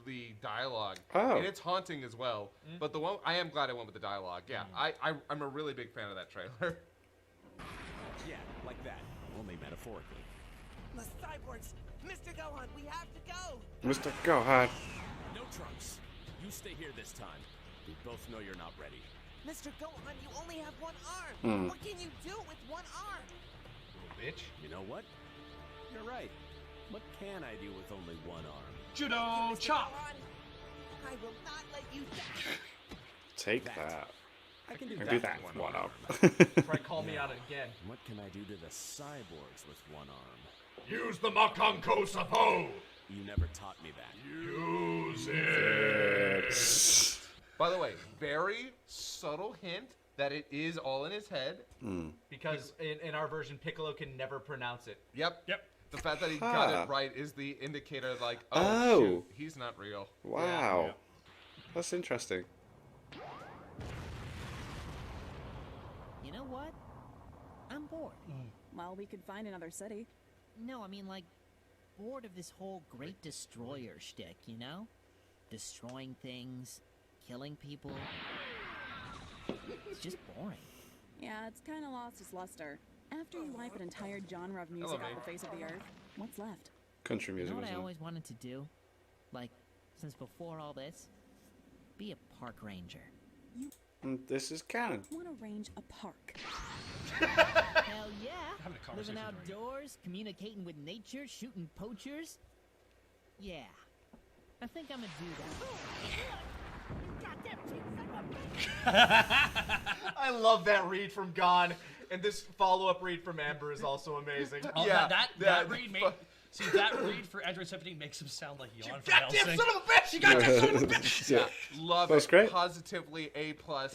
the dialogue. Oh. And it's haunting as well. But the one, I am glad I went with the dialogue. Yeah, I'm a really big fan of that trailer. Yeah, like that, only metaphorically. The cyborgs! Mr. Gohan, we have to go! Mr. Gohan. No, Trunks. You stay here this time. We both know you're not ready. Mr. Gohan, you only have one arm! What can you do with one arm? Little bitch. You know what? You're right. What can I do with only one arm? Judo Mr. chop! Gohan, I will not let you down! Take that. I can do And that. do that with with one arm. Try to call me on it again. What can I do to the cyborgs with one arm? Use the Makanko Sapo! You never taught me that. Use it! By the way, very subtle hint that it is all in his head. Because in our version, Piccolo can never pronounce it. Yep. Yep. The fact that he got it right is the indicator, like, Oh. shoot, he's not real. Wow. That's interesting. You know what? I'm bored. Well, we could find another city. No, I mean, like, bored of this whole great destroyer shtick, you know? Destroying things, killing people. It's just boring. Yeah, it's kind of lost its luster. After you wipe an entire genre of music off the face of the earth, what's left? Country You music, know what I wasn't it? always wanted to do? Like, since before all this? Be a park ranger. This is canon. Want to range a park? Hell yeah! Having a Living conversation during it. outdoors, communicating with nature, shooting poachers. Yeah. I think I'm gonna do that. I love that read from Gon, and this follow-up read from Amber is also amazing. Oh, Yeah, that read made... See, that read for Android 17 makes him sound like Yon from Goddamn Hellsing. son of a bitch! You goddamn son of a bitch! Yeah. Love That's it. great. Positively A+, 5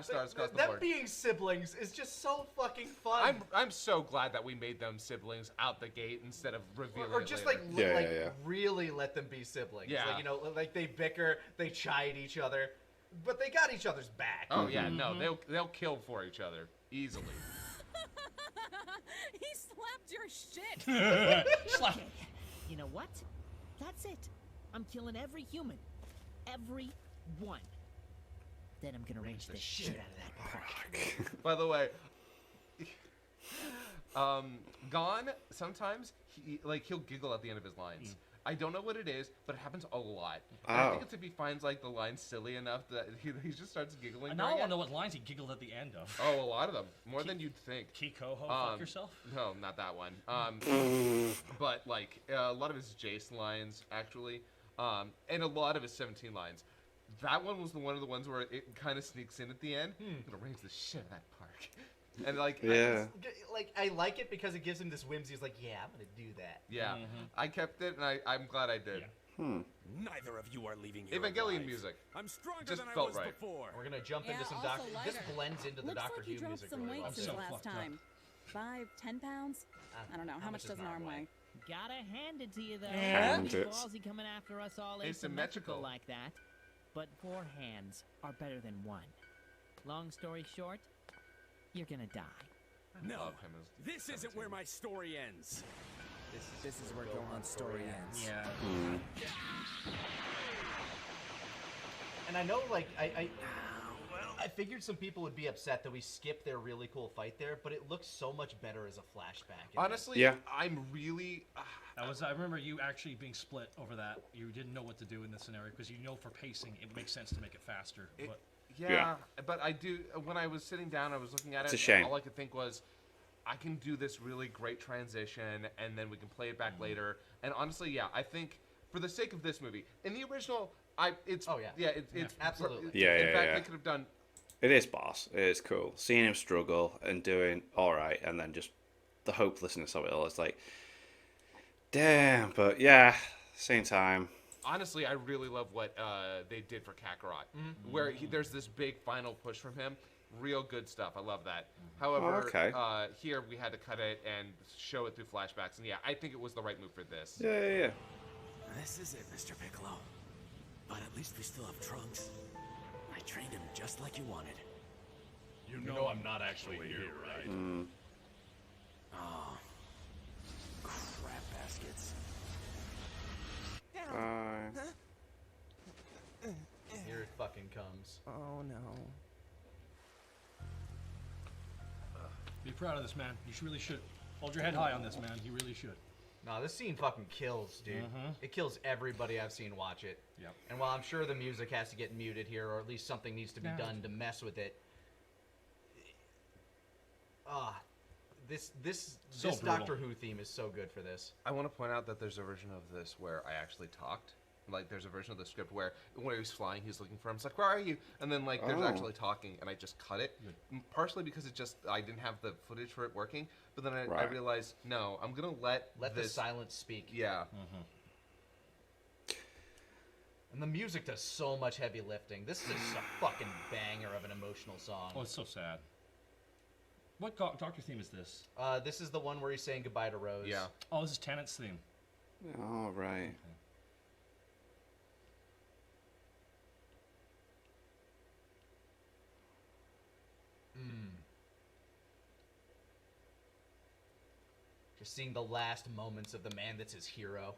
stars across the Them board. being siblings is just so fucking fun. I'm so glad that we made them siblings out the gate instead of revealing or it just later. like really let them be siblings. Yeah. Like, you know, like they bicker, they chide each other, but they got each other's back. Oh yeah, no, they'll kill for each other easily. He slapped your shit! Slap. You know what? That's it. I'm killing every human. Every one. Then I'm gonna range the shit out of that park. By the way, Gon sometimes he'll giggle at the end of his lines. I don't know what it is, but it happens a lot. And I think it's if he finds like the line silly enough that he just starts giggling. And now I during want to it. know what lines he giggled at the end of. Oh, a lot of them, more than you'd think. Kikoho, fuck yourself? No, not that one. But like a lot of his Jace lines actually, and a lot of his 17 lines. That one was one of the ones where it kind of sneaks in at the end. I'm gonna range the shit out of that park. And like, Yeah. I like it because it gives him this whimsy. He's like, yeah, I'm gonna do that. Yeah, I kept it, and I'm glad I did. Neither of you are leaving here Evangelion alive. music. I'm stronger Just than I felt was right. before. We're gonna jump into some also Doctor. This lighter. blends into the Looks Doctor like you Who dropped music some really weight well. since so last fucked up. time. 5, 10 pounds? I don't know. How much does an arm weigh? Gotta hand it to you though. Hand Pretty it. ballsy coming after us all Asymmetrical. asymmetrical like that. But 4 hands are better than 1. Long story short, you're gonna die. No, Love him as this isn't 17. where my story ends. This is where Gohan's story ends. Yeah. And I know, like, I figured some people would be upset that we skipped their really cool fight there, but it looks so much better as a flashback. Honestly, Yeah. I'm really. I remember you actually being split over that. You didn't know what to do in this scenario because you know for pacing it makes sense to make it faster. But Yeah, but I do. When I was sitting down, I was looking at It's it. a shame. All I could think was, I can do this really great transition, and then we can play it back later. And honestly, yeah, I think for the sake of this movie, in the original, it's Oh, yeah. it's absolutely. Yeah, in yeah, fact, yeah. they could have done It is boss. It is cool. Seeing him struggle and doing all right, and then just the hopelessness of it all. It's like, damn. But yeah, same time. Honestly, I really love what they did for Kakarot, where there's this big final push from him. Real good stuff. I love that. However, here we had to cut it and show it through flashbacks, and yeah, I think it was the right move for this. Yeah. This is it, Mr. Piccolo. But at least we still have Trunks. I trained him just like you wanted. You know I'm not actually here, right? Oh, crap baskets. Here it fucking comes. Oh no. Be proud of this man. You really should. Hold your head high on this, man. You really should. No, this scene fucking kills, dude. It kills everybody I've seen watch it. Yep. And while I'm sure the music has to get muted here, or at least something needs to be done to mess with it, this Doctor Who theme is so good for this. I want to point out that there's a version of this where I actually talked. Like, there's a version of the script where when he was flying, he's looking for him. It's like, where are you? And then, like, there's actually talking, and I just cut it. Partially because I didn't have the footage for it working. But then I realized, no, I'm going to let the silence speak. Yeah. And the music does so much heavy lifting. This is a fucking banger of an emotional song. Oh, it's so sad. What Doctor theme is this? This is the one where he's saying goodbye to Rose. Yeah. Oh, this is Tennant's theme. All right. Okay. Just seeing the last moments of the man that's his hero.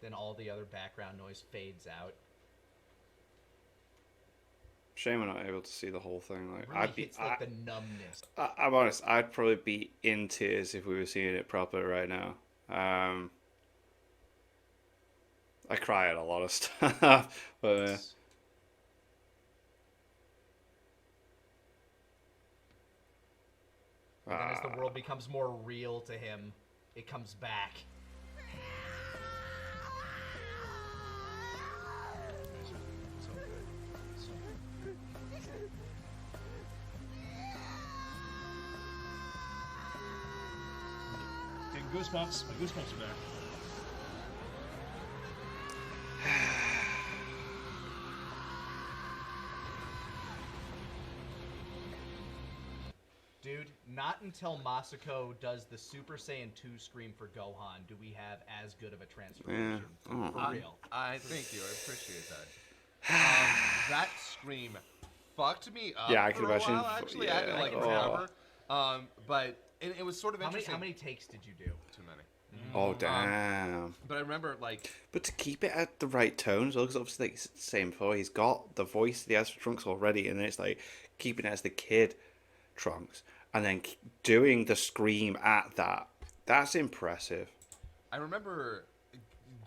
Then all the other background noise fades out. Shame we're not able to see the whole thing. Like, Really hits like the numbness. I'm honest. I'd probably be in tears if we were seeing it proper right now. I cry at a lot of stuff, but And then as the world becomes more real to him, it comes back. So good. So good. Getting goosebumps. My goosebumps are back. Dude, not until Masako does the Super Saiyan 2 scream for Gohan do we have as good of a transformation. Yeah. For real. I thank you. I appreciate that. That scream fucked me up. Yeah, I can for a imagine. while, actually, Yeah. I had to, like, recover. But it was sort of interesting. How many takes did you do? Too many. Oh damn! But I remember, like, but to keep it at the right tone, because obviously, like it's the same before, he's got the voice he has for Trunks already, and then it's like keeping it as the kid Trunks, and then doing the scream at that. That's impressive. I remember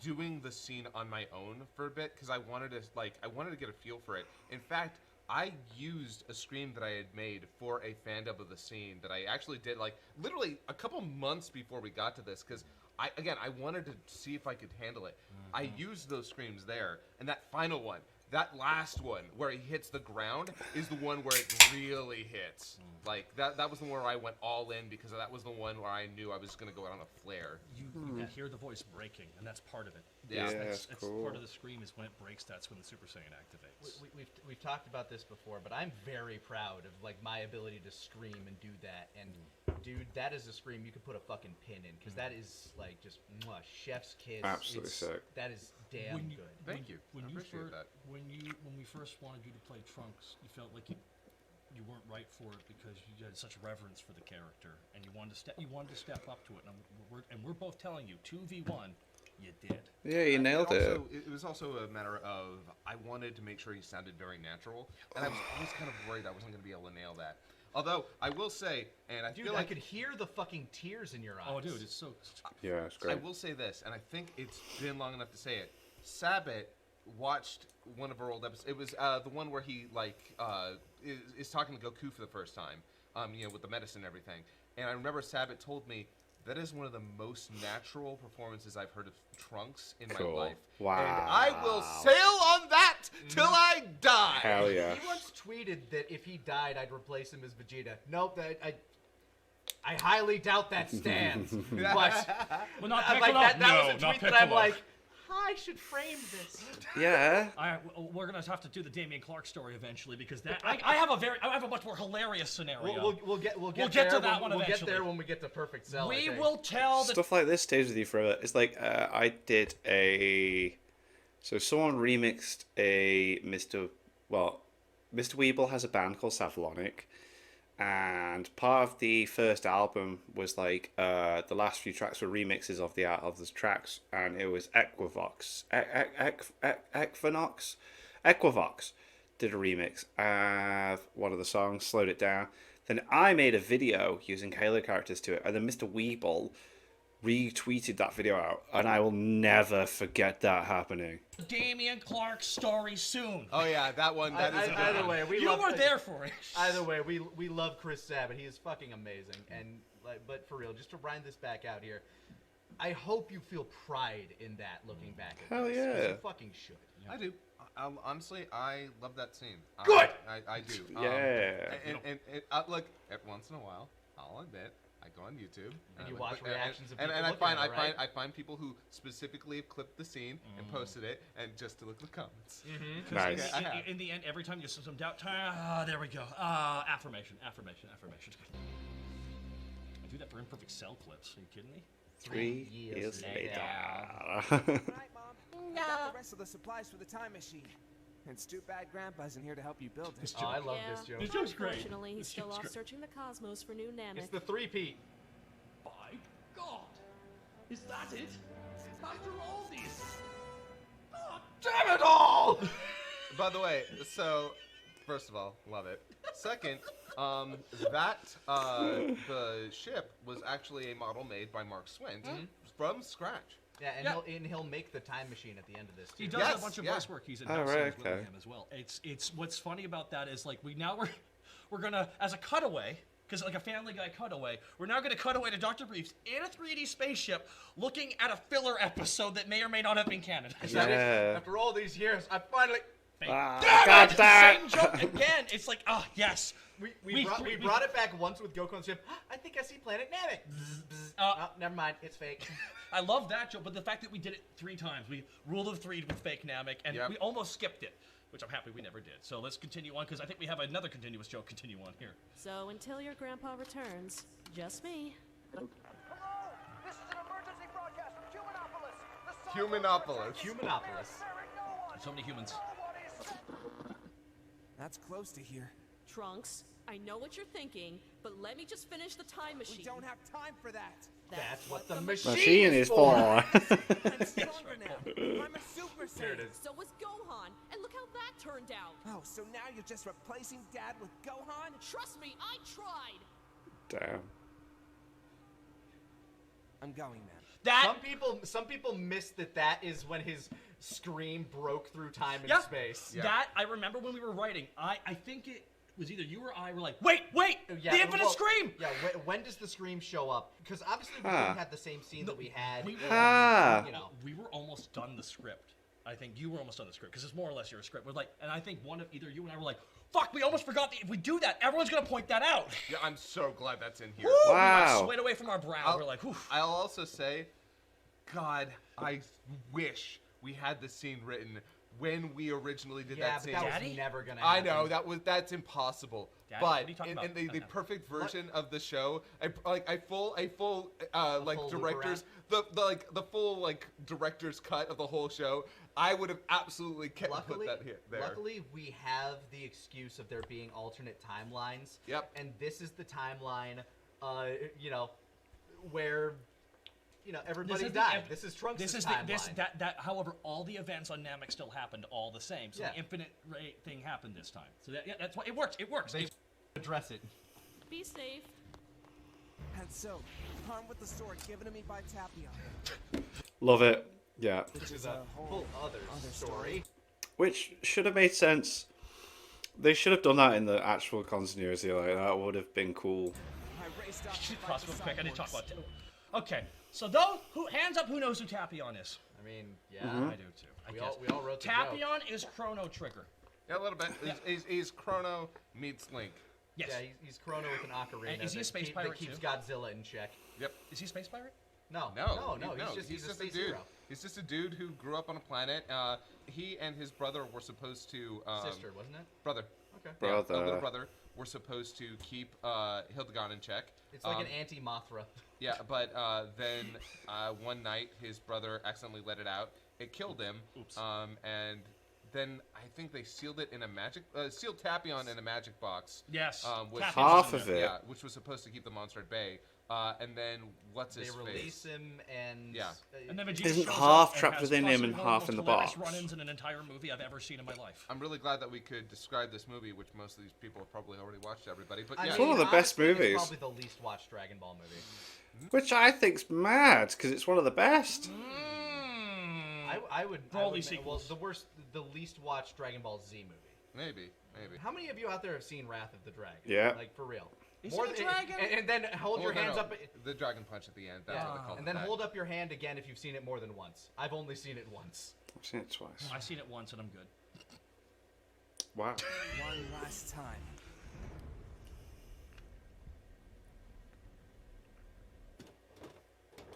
doing the scene on my own for a bit because I wanted to get a feel for it. In fact, I used a scream that I had made for a fandub of the scene that I actually did, like, literally a couple months before we got to this, because I wanted to see if I could handle it. I used those screams there, and that final one, that last one where he hits the ground is the one where it really hits. Like, that was the one where I went all in because that was the one where I knew I was going to go out on a flare. You can hear the voice breaking, and that's part of it. Yeah, it's cool. part of the scream is when it breaks. That's when the Super Saiyan activates. We've talked about this before, but I'm very proud of, like, my ability to scream and do that. And dude, that is a scream you could put a fucking pin in, because that is like just chef's kiss. Absolutely sick. That is damn good. Thank you. I appreciate that. When we first wanted you to play Trunks, you felt like you weren't right for it because you had such reverence for the character, and you wanted to step up to it. And we're both telling you, 2v1, you did. Yeah, you nailed it. It was also a matter of I wanted to make sure he sounded very natural, and I was always kind of worried I wasn't going to be able to nail that. Although I will say, and I feel like I could hear the fucking tears in your eyes. Oh, dude, it's so. Yeah, it's great. I will say this, and I think it's been long enough to say it. Sabbath watched one of our old episodes. It was the one where he is talking to Goku for the first time, with the medicine and everything. And I remember Sabbath told me That is one of the most natural performances I've heard of Trunks in Cool. my life. Wow. And I will sail on that till I die. Hell yeah. He once tweeted that if he died, I'd replace him as Vegeta. Nope, I highly doubt that stands. But Well, not like Piccolo. that No, was a not tweet that I'm Piccolo. like, I should frame this. Yeah. We're gonna have to do the Damian Clark story eventually because that I have a much more hilarious scenario. We'll get to there that one We'll get eventually. there when we get to Perfect Cell. I We think. will tell the Stuff like this stays with you forever. It's like I did so someone remixed a Mr. Weeble has a band called Savlonic, and part of the first album was like the last few tracks were remixes of the tracks, and it was Equinox did a remix of one of the songs, slowed it down. Then I made a video using Halo characters to it, and then Mr. Weeble retweeted that video out, and I will never forget that happening. Damian Clark story soon. Oh yeah, that one. That is a good Either one. way, You were there for it. Either way, we love Chris Sabat. He is fucking amazing. And but for real, just to round this back out here, I hope you feel pride in that looking back at Hell this. 'Cause yeah. You fucking should. I do. Honestly, I love that scene. Good! I do. Yeah. And look, once in a while, I'll admit, I go on YouTube And you watch reactions of and people I looking find at it, right? I find people who specifically have clipped the scene and posted it, and just to look at the comments. Nice. In the end, every time you have some doubt, there we go. Affirmation. I do that for Imperfect Cell clips. Are you kidding me? 3 years later. Right, Mom. I got the rest of the supplies for the time machine. It's too bad Grandpa isn't here to help you build it. Oh, I love Yeah. this joke. This joke's great. Unfortunately, he's This still joke's off great. searching the cosmos for new Namek. It's the three-peat. By God, is that it? After all these, Damn it all! By the way, so first of all, love it. Second, the ship was actually a model made by Mark Swint from scratch. Yeah, and he'll make the time machine at the end of this too. he does a bunch of voice work. He's in Oh, house right, with okay. him as well. It's what's funny about that is like we're gonna as a cutaway. Because like a Family Guy cutaway, we're now going to cut away to Dr. Briefs in a 3D spaceship looking at a filler episode that may or may not have been canon. Yeah. After all these years, I finally. God Damn it! damn. Same joke again. It's like, yes. We brought it back once with Goku on the ship. I think I see Planet Namek. Oh, never mind. It's fake. I love that joke, but the fact that we did it 3 times, we rule of 3 with fake Namek, and we almost skipped it, which I'm happy we never did. So let's continue on, because I think we have another continuous joke continue on here. So until your grandpa returns, just me. Hello, this is an emergency broadcast from Humanopolis. Humanopolis. So many humans. That's close to here. Trunks, I know what you're thinking, but let me just finish the time machine. We don't have time for that. That's what the machine is for. I'm stronger now. I'm a Super Saiyan. So was Gohan, and look how that turned out. Oh, so now you're just replacing Dad with Gohan? Trust me, I tried. Damn. I'm going, man. Some people miss that is when his scream broke through time and Yeah. space. Yeah. That, I remember when we were writing, I think it was either you or I were like, wait, Yeah, the infinite scream! Yeah, when does the scream show up? Because obviously we Huh. didn't have the same scene that we had. We were, Ah. You know. we were almost done the script. I think you were almost done the script, because it's more or less your script. We're like, and I think either you and I were like, fuck, we almost forgot that if we do that, everyone's gonna point that out. Yeah, I'm so glad that's in here. Woo! We Wow. got sweat away from our brow. We're like, whew. I'll also say, God, I wish we had the scene written when we originally did Yeah, that but scene. that was never gonna I happen. know that's impossible. Daddy? What are you But talking in about? the perfect version of the show, a full like full director's the full like director's cut of the whole show, I would have absolutely put that there. Luckily, we have the excuse of there being alternate timelines. Yep. And this is the timeline, where, everybody died. This is Trunks' timeline. However, all the events on Namek still happened all the same. So Yeah. the infinite ray thing happened this time. So that's why it works. It works. They address it. Be safe. And so, armed with the sword given to me by Tapion. Love it. Yeah. Which is a whole other story. Which should have made sense. They should have done that in the actual continuity. Like that would have been cool. I raced off to fight Cross the real quick. I need to talk cyborgs. about. Okay, so those who hands up, who knows who Tapion is? I mean, yeah, I do too. We all wrote the joke. Tapion is Chrono Trigger. Yeah, a little bit. He's Chrono meets Link. Yes. Yeah, he's Chrono with an ocarina. And is he a space that pirate keeps too? Godzilla in check. Yep. Is he a space pirate? No. He's just a dude. hero. He's just a dude who grew up on a planet. He and his brother were supposed to. Sister, wasn't it? Brother. Okay. Yeah, a little brother were supposed to keep Hildegard in check. It's like an anti-Mothra. Yeah, but then one night his brother accidentally let it out. It killed him. Oops. And then I think they sealed it in a sealed Tapion in a magic box. Yes. Half of it. Yeah, which was supposed to keep the monster at bay. And then what's his face? They release him and And then Vegeta Isn't shows half up and trapped has within him possibly and one of half the in the most hilarious box? Run-ins in an entire movie I've ever seen in my life. I'm really glad that we could describe this movie, which most of these people have probably already watched. Everybody, but I yeah, It's one of the best honestly, movies. It's probably the least watched Dragon Ball movie. Which I think's mad, because it's one of the best. I would. Broly Well, sequels. the least watched Dragon Ball Z movie. maybe. How many of you out there have seen Wrath of the Dragon? Yeah. Like for real. Is it a dragon? And then hold your hands up. The dragon punch at the end. That's what they call it. And then hold up your hand again if you've seen it more than once. I've only seen it once. I've seen it twice. I've seen it once and I'm good. Wow. One last time.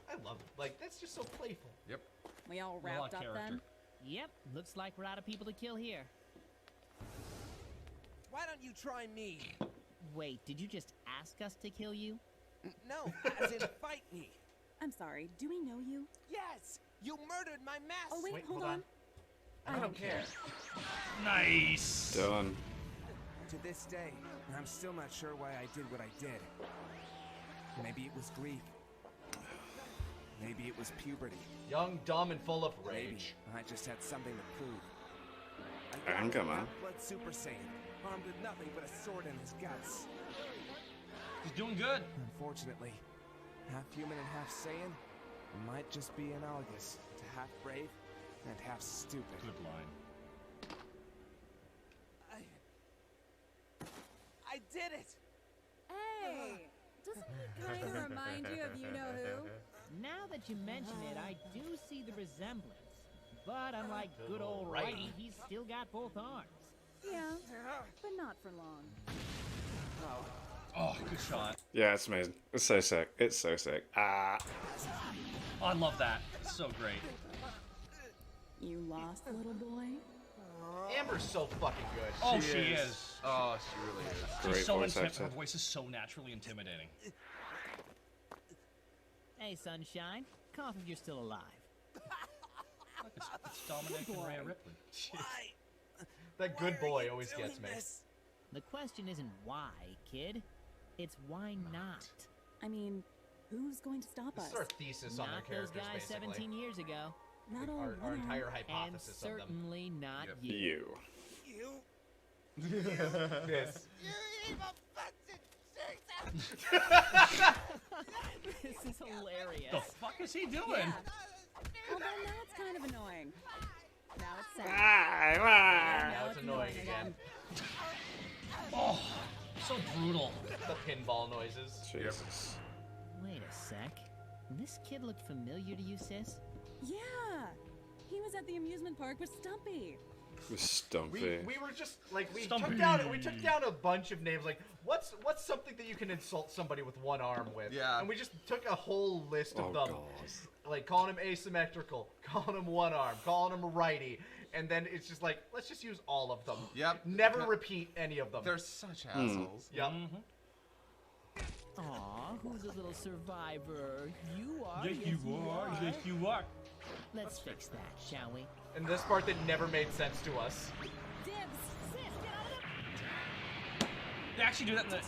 I love it. Like that's just so playful. Yep. We all A lot wrapped of up character. then? Yep, looks like we're out of people to kill here. Why don't you try me? Wait, did you just ask us to kill you? No, as in fight me. I'm sorry, do we know you? Yes, you murdered my master. Oh, wait, hold on. I don't care. Nice. Done. To this day, I'm still not sure why I did what I did. Maybe it was grief. Maybe it was puberty. Young, dumb, and full of Maybe rage. I just had something to prove. Anger, man. Blood Super Saiyan, armed with nothing but a sword in his guts. He's doing good. Unfortunately, half human and half Saiyan might just be analogous to half brave and half stupid. Good line. I did it! Hey! Doesn't he kind of remind you of you-know-who? Now that you mention it, I do see the resemblance. But unlike good old Righty, he's still got both arms. Yeah, but not for long. Oh, good shot. Yeah, it's amazing. It's so sick. It's so sick. Ah. Oh, I love that. It's so great. You lost, little boy? Amber's so fucking good. Oh, she is. Oh, she really is. Great She's so voice actor. Her voice is so naturally intimidating. Hey, Sunshine, cough if you're still alive. It's Dominic and Rhea Ripley. That good boy always gets me. The question isn't why, kid. It's why not. I mean, who's going to stop us? This is our thesis on their Not those characters, guys basically. 17 years ago. Not all Our one entire arm. And hypothesis of them. certainly not You. You? This. You evil bastard! This is hilarious. The fuck is he doing? Yeah. Although now it's kind of annoying. Now it's sad. Now it's annoying again. Oh, so brutal. The pinball noises. Jesus. Wait a sec. This kid look familiar to you, sis? Yeah! He was at the amusement park with Stumpy. With Stumpy. We were just like we Stumpy. took down a bunch of names like what's something that you can insult somebody with one arm with? Yeah. And we just took a whole list of Oh, them. God. Like calling him asymmetrical, calling him one arm, calling him a righty, and then it's just like let's just use all of them. Yep. Never repeat any of them. They're such assholes. Yep. Aw, who's a little survivor? You are. Yes, you are. Yes, you are. Let's fix that, shall we? And this part that never made sense to us. Dibs! Sis, get out of the... They actually do that in the.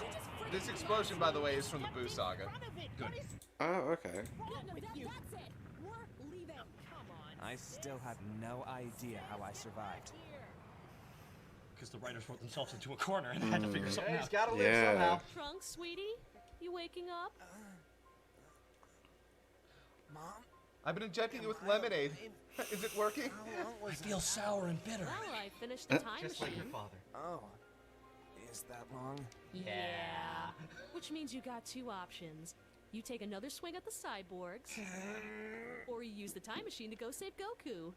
This explosion, by the way, is from the Boo Saga. Good. Oh, okay. That's it! We're leaving! Come on! I still have no idea how I survived. Because the writers wrote themselves into a corner and had to figure something Yeah, out. he's gotta live Yeah. somehow. Trunks, sweetie? You waking up? Mom? I've been injecting it with lemonade. Is it working? I feel sour and bitter. Well, I finished the time Just like machine. your father. Oh. Is that long? Yeah. Which means you got two options. You take another swing at the cyborgs, or you use the time machine to go save Goku.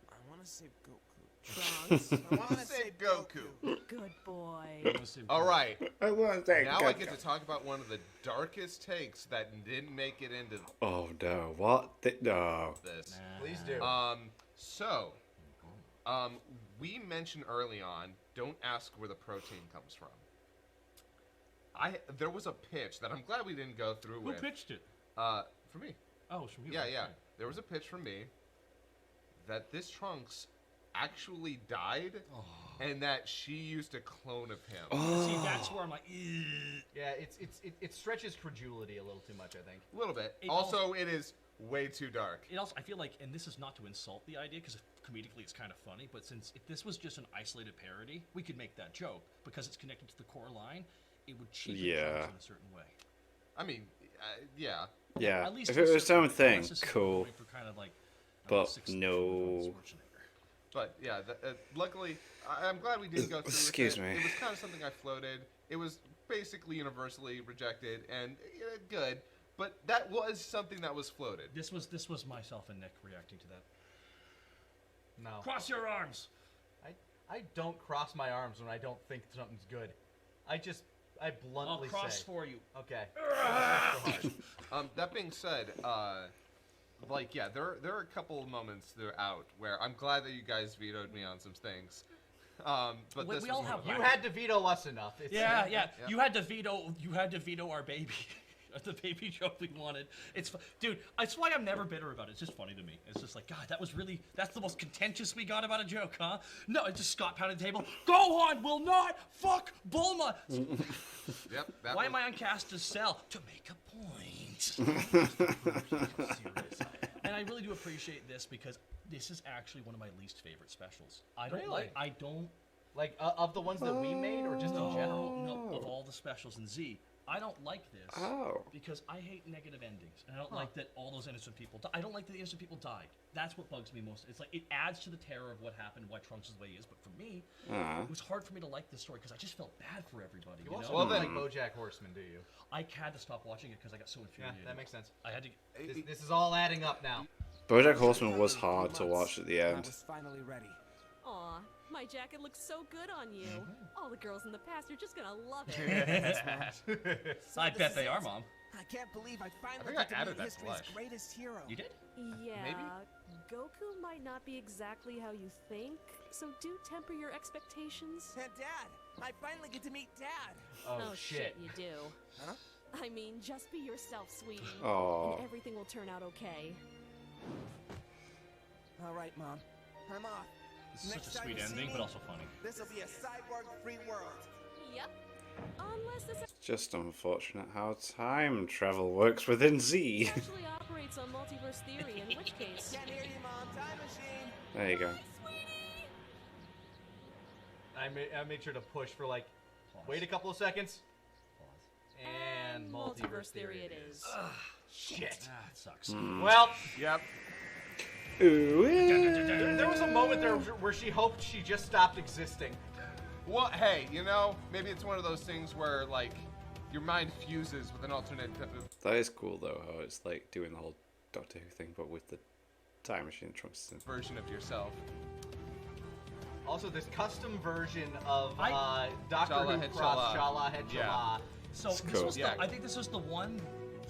I want to save Goku. Trunks. I want to save Goku. Good boy. All right. I want to save Now Goku. I get to talk about one of the darkest takes that didn't make it into Oh no! What? No. this. Please do. We mentioned early on, don't ask where the protein comes from. There was a pitch that I'm glad we didn't go through Who with. pitched it? For me. Oh, it's from you. Yeah, yeah. Okay. There was a pitch from me that this Trunks actually died, and that she used a clone of him. See, that's where I'm like, "Ugh." Yeah, it stretches credulity a little too much, I think. A little bit. It Also, it is way too dark. It also, I feel like, and this is not to insult the idea, because comedically it's kind of funny, but since if this was just an isolated parody, we could make that joke. Because it's connected to the core line, it would cheapen Yeah. Trunks in a certain way. I mean, yeah. Yeah. At least If to a it was its certain own degree, thing, unless this is cool. going for kind of like, I don't know, But 6 no. But yeah, luckily, I'm glad we didn't go through Excuse with it. me. It was kind of something I floated. It was basically universally rejected and good, but that was something that was floated. This was myself and Nick reacting to that. No. Cross your arms. I don't cross my arms when I don't think something's good. I bluntly I'll cross say. for you. Okay. That being said, like, yeah, there are a couple of moments throughout where I'm glad that you guys vetoed me on some things. But We this all was have one of them. You had to veto us enough. Yeah. You had to veto our baby. The baby joke we wanted. Dude, that's why I'm never bitter about it. It's just funny to me. It's just like, God, that's the most contentious we got about a joke, huh? No, it's just Scott pounding the table. Gohan will not fuck Bulma. Yep. Why am I on cast as Cell? To make a point. And I really do appreciate this because this is actually one of my least favorite specials. Like of the ones that we made, or just in general? No, of all the specials in Z. I don't like this because I hate negative endings, and I don't like that all those innocent people. I don't like that the innocent people died. That's what bugs me most. It's like it adds to the terror of what happened, why Trunks is the way he is. But for me, it was hard for me to like this story because I just felt bad for everybody. You also don't like BoJack Horseman, do you? I had to stop watching it because I got so infuriated. Yeah, that makes sense. I had to. This is all adding up now. BoJack Horseman was hard to watch at the I end. was finally ready. Aw, my jacket looks so good on you. All the girls in the past are just gonna love it. I bet they are, Mom. I can't believe I finally think I get to added meet that history's blush. greatest hero. You did? Yeah, Maybe? Goku might not be exactly how you think, so do temper your expectations. And Dad, I finally get to meet Dad. Oh, shit. You do. Huh? I mean, just be yourself, sweetie, Aw. and everything will turn out okay. All right, Mom. I'm off. This is Next such a time sweet you see ending, me, but also funny. This'll be a cyborg-free world. Yep. Unless this Just unfortunate how time travel works within Z. actually operates on multiverse theory, in which case... Can't hear you, Mom. Time machine. There you go. I made sure to push for like, wait a couple of seconds. And multiverse theory it is. Shit. That sucks. Well, Yep. Ooh. there was a moment there where she hoped she just stopped existing. Well, hey, maybe it's one of those things where, like, your mind fuses with an alternate. That is cool though, how it's like doing the whole Doctor Who thing, but with the time machine Trunks. Version of yourself. Also, this custom version of I- Doctor Shala Who Het cross Shala. Shala Het Yeah. Shala. So It's this cool. was Yeah. I think this was the one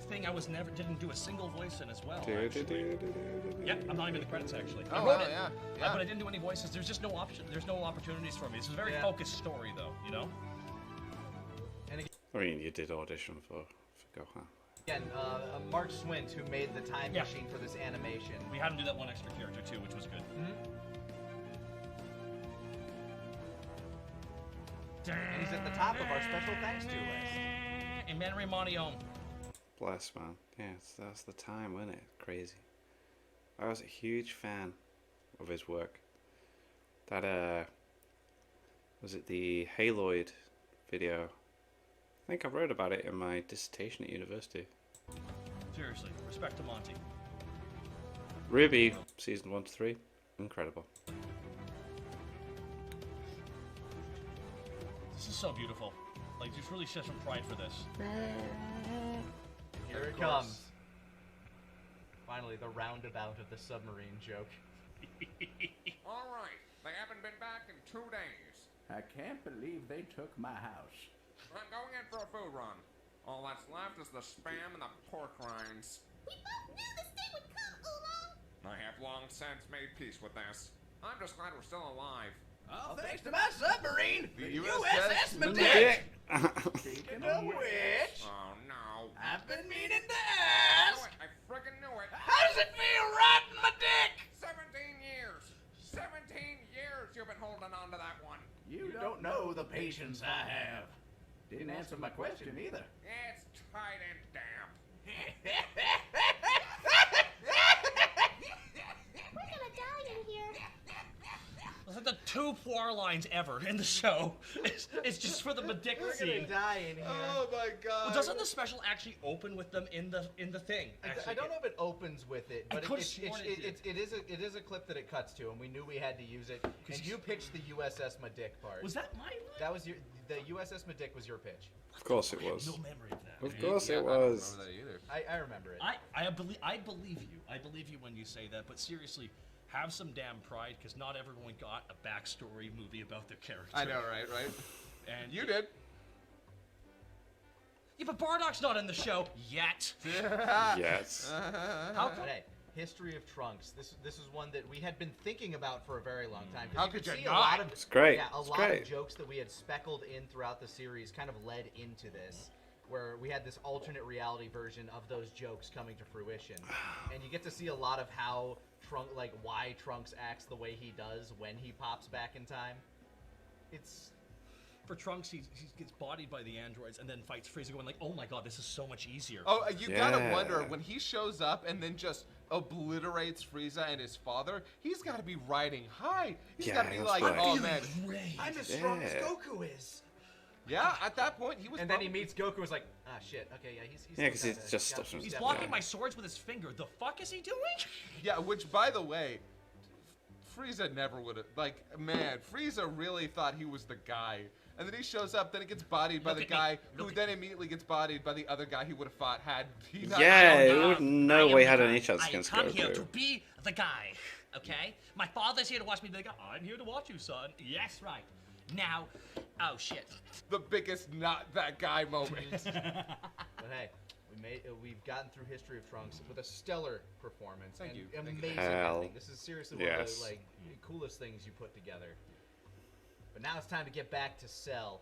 thing I didn't do a single voice in as well. Actually. Yep, I'm not even in the credits actually. I Oh, wrote wow, it, yeah. but I didn't do any voices. There's just no option. There's no opportunities for me. This is a very Yeah. focused story, though. I mean, you did audition for Gohan. Again, Mark Swint, who made the time Yeah. machine for this animation. We had him do that one extra character too, which was good. And he's at the top of our special thanks to list. And Manry Monion. Bless, man. Yeah, that's the time, wasn't it? Crazy. I was a huge fan of his work. That, was it the Haloid video? I think I wrote about it in my dissertation at university. Seriously, respect to Monty. Ruby, season 1 to 3, incredible. This is so beautiful. Like, just really shows some pride for this. Here it comes. Finally, the roundabout of the submarine joke. All right, they haven't been back in 2 days. I can't believe they took my house. I'm going in for a food run. All that's left is the spam and the pork rinds. We both knew this day would come, Oolong! I have long since made peace with this. I'm just glad we're still alive. All thanks to my submarine, The the USS USS Medic. Speaking of which, Oh no. I've been meaning to I ask. knew it. I friggin' knew it. How does it feel riding my dick? 17 years. 17 years you've been holding on to that one. You don't know the patience I have. Didn't answer my question either. It's tight and damp. We're gonna die in here. Those are the 2 poor lines ever in the show. It's just for the Medic We're scene. gonna die in here. Oh my god. Well, doesn't the special actually open with them in the thing? I don't know if it opens with it, but could've sworn it it is a clip that it cuts to, and we knew we had to use it. And you pitched the USS Medic part. Was that my line? That was the USS Medic was your pitch. Of course it was. No memory of that. Of course it I was. don't remember that either. I remember it. I believe you. I believe you when you say that. But seriously, have some damn pride, because not everyone got a backstory movie about their character. I know, right? And You did. Yeah, but Bardock's not in the show yet. Yes. How could hey, History of Trunks. This is one that we had been thinking about for a very long time. 'Cause How you could you see not? a lot of It's great. Yeah, a It's lot great. of jokes that we had speckled in throughout the series kind of led into this, where we had this alternate reality version of those jokes coming to fruition, and you get to see a lot of how why Trunks acts the way he does when he pops back in time. It's For Trunks, he gets bodied by the androids and then fights Frieza, going like, "Oh my god, this is so much easier." Oh, you gotta Yeah. wonder when he shows up and then just obliterates Frieza and his father. He's got to be riding high. He's Yeah, got to be that's like, right. oh man, I'm as strong as Yeah. Goku is. yeah. At that point, he was. And then he meets Goku. Was like, ah, shit. Okay, yeah, he's Yeah, 'cause still he kinda just got stops a few him. He's steps blocking ahead. my swords with his finger. The fuck is he doing? Yeah, which by the way, Frieza never would have. Like, man, Frieza really thought he was the guy. And then he shows up, then he gets bodied by Look the at me. guy, Look who at then immediately gets bodied by the other guy he would have fought had he not. Yeah, shown it up. would no way had any I chance against come here to Goku. be the guy, okay? My father's here to watch me be the guy. I'm here to watch you, son. Yes, right. Now, oh shit. The biggest not that guy moment. But hey, we've gotten through History of Trunks with a stellar performance. Thank and you. Thank you. Amazing Hell, acting. This is seriously one yes. of the coolest things you put together. But now it's time to get back to Cell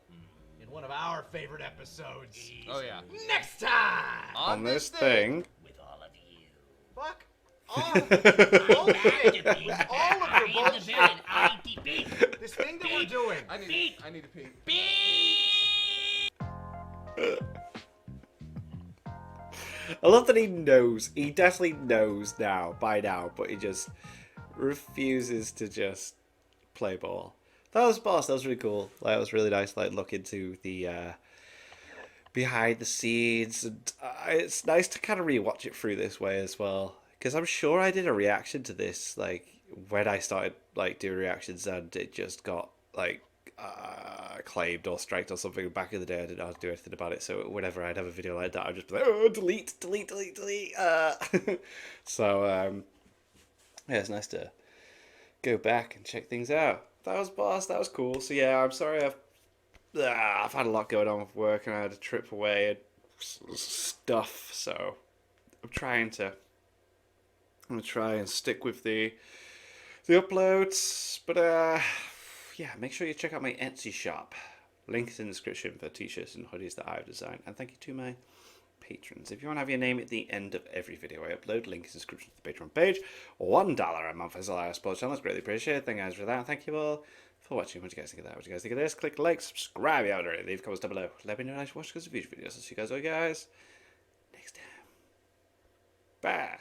in one of our favorite episodes. Oh yeah. Next time On this thing. With all of you. Fuck off. All of it. With all of your bullshit. This thing that we're doing. I need to pee. I love that he knows. He definitely knows by now, but he just refuses to just play ball. That was boss. That was really cool. Like, it was really nice. Like, look into the behind the scenes, and it's nice to kind of rewatch it through this way as well. Because I'm sure I did a reaction to this, like when I started like doing reactions, and it just got like claimed or striked or something. Back in the day, I didn't know how to do anything about it. So whenever I'd have a video like that, I'd just be like, oh, delete. So yeah, it's nice to go back and check things out. That was boss. That was cool. So yeah, I'm sorry I've had a lot going on with work, and I had a trip away and stuff. So I'm gonna try and stick with the uploads. But yeah, make sure you check out my Etsy shop. Link is in the description for t-shirts and hoodies that I've designed. And thank you to my patrons. If you want to have your name at the end of every video I upload, link is in the description to the Patreon page. $1 a month is all I support channel. It's greatly appreciated. Thank you guys for that. Thank you all for watching. What do you guys think of that? What do you guys think of this? Click like, subscribe if you haven't already. Leave comments down below. Let me know if you watch because of future videos. I'll see you guys all next time. Bye.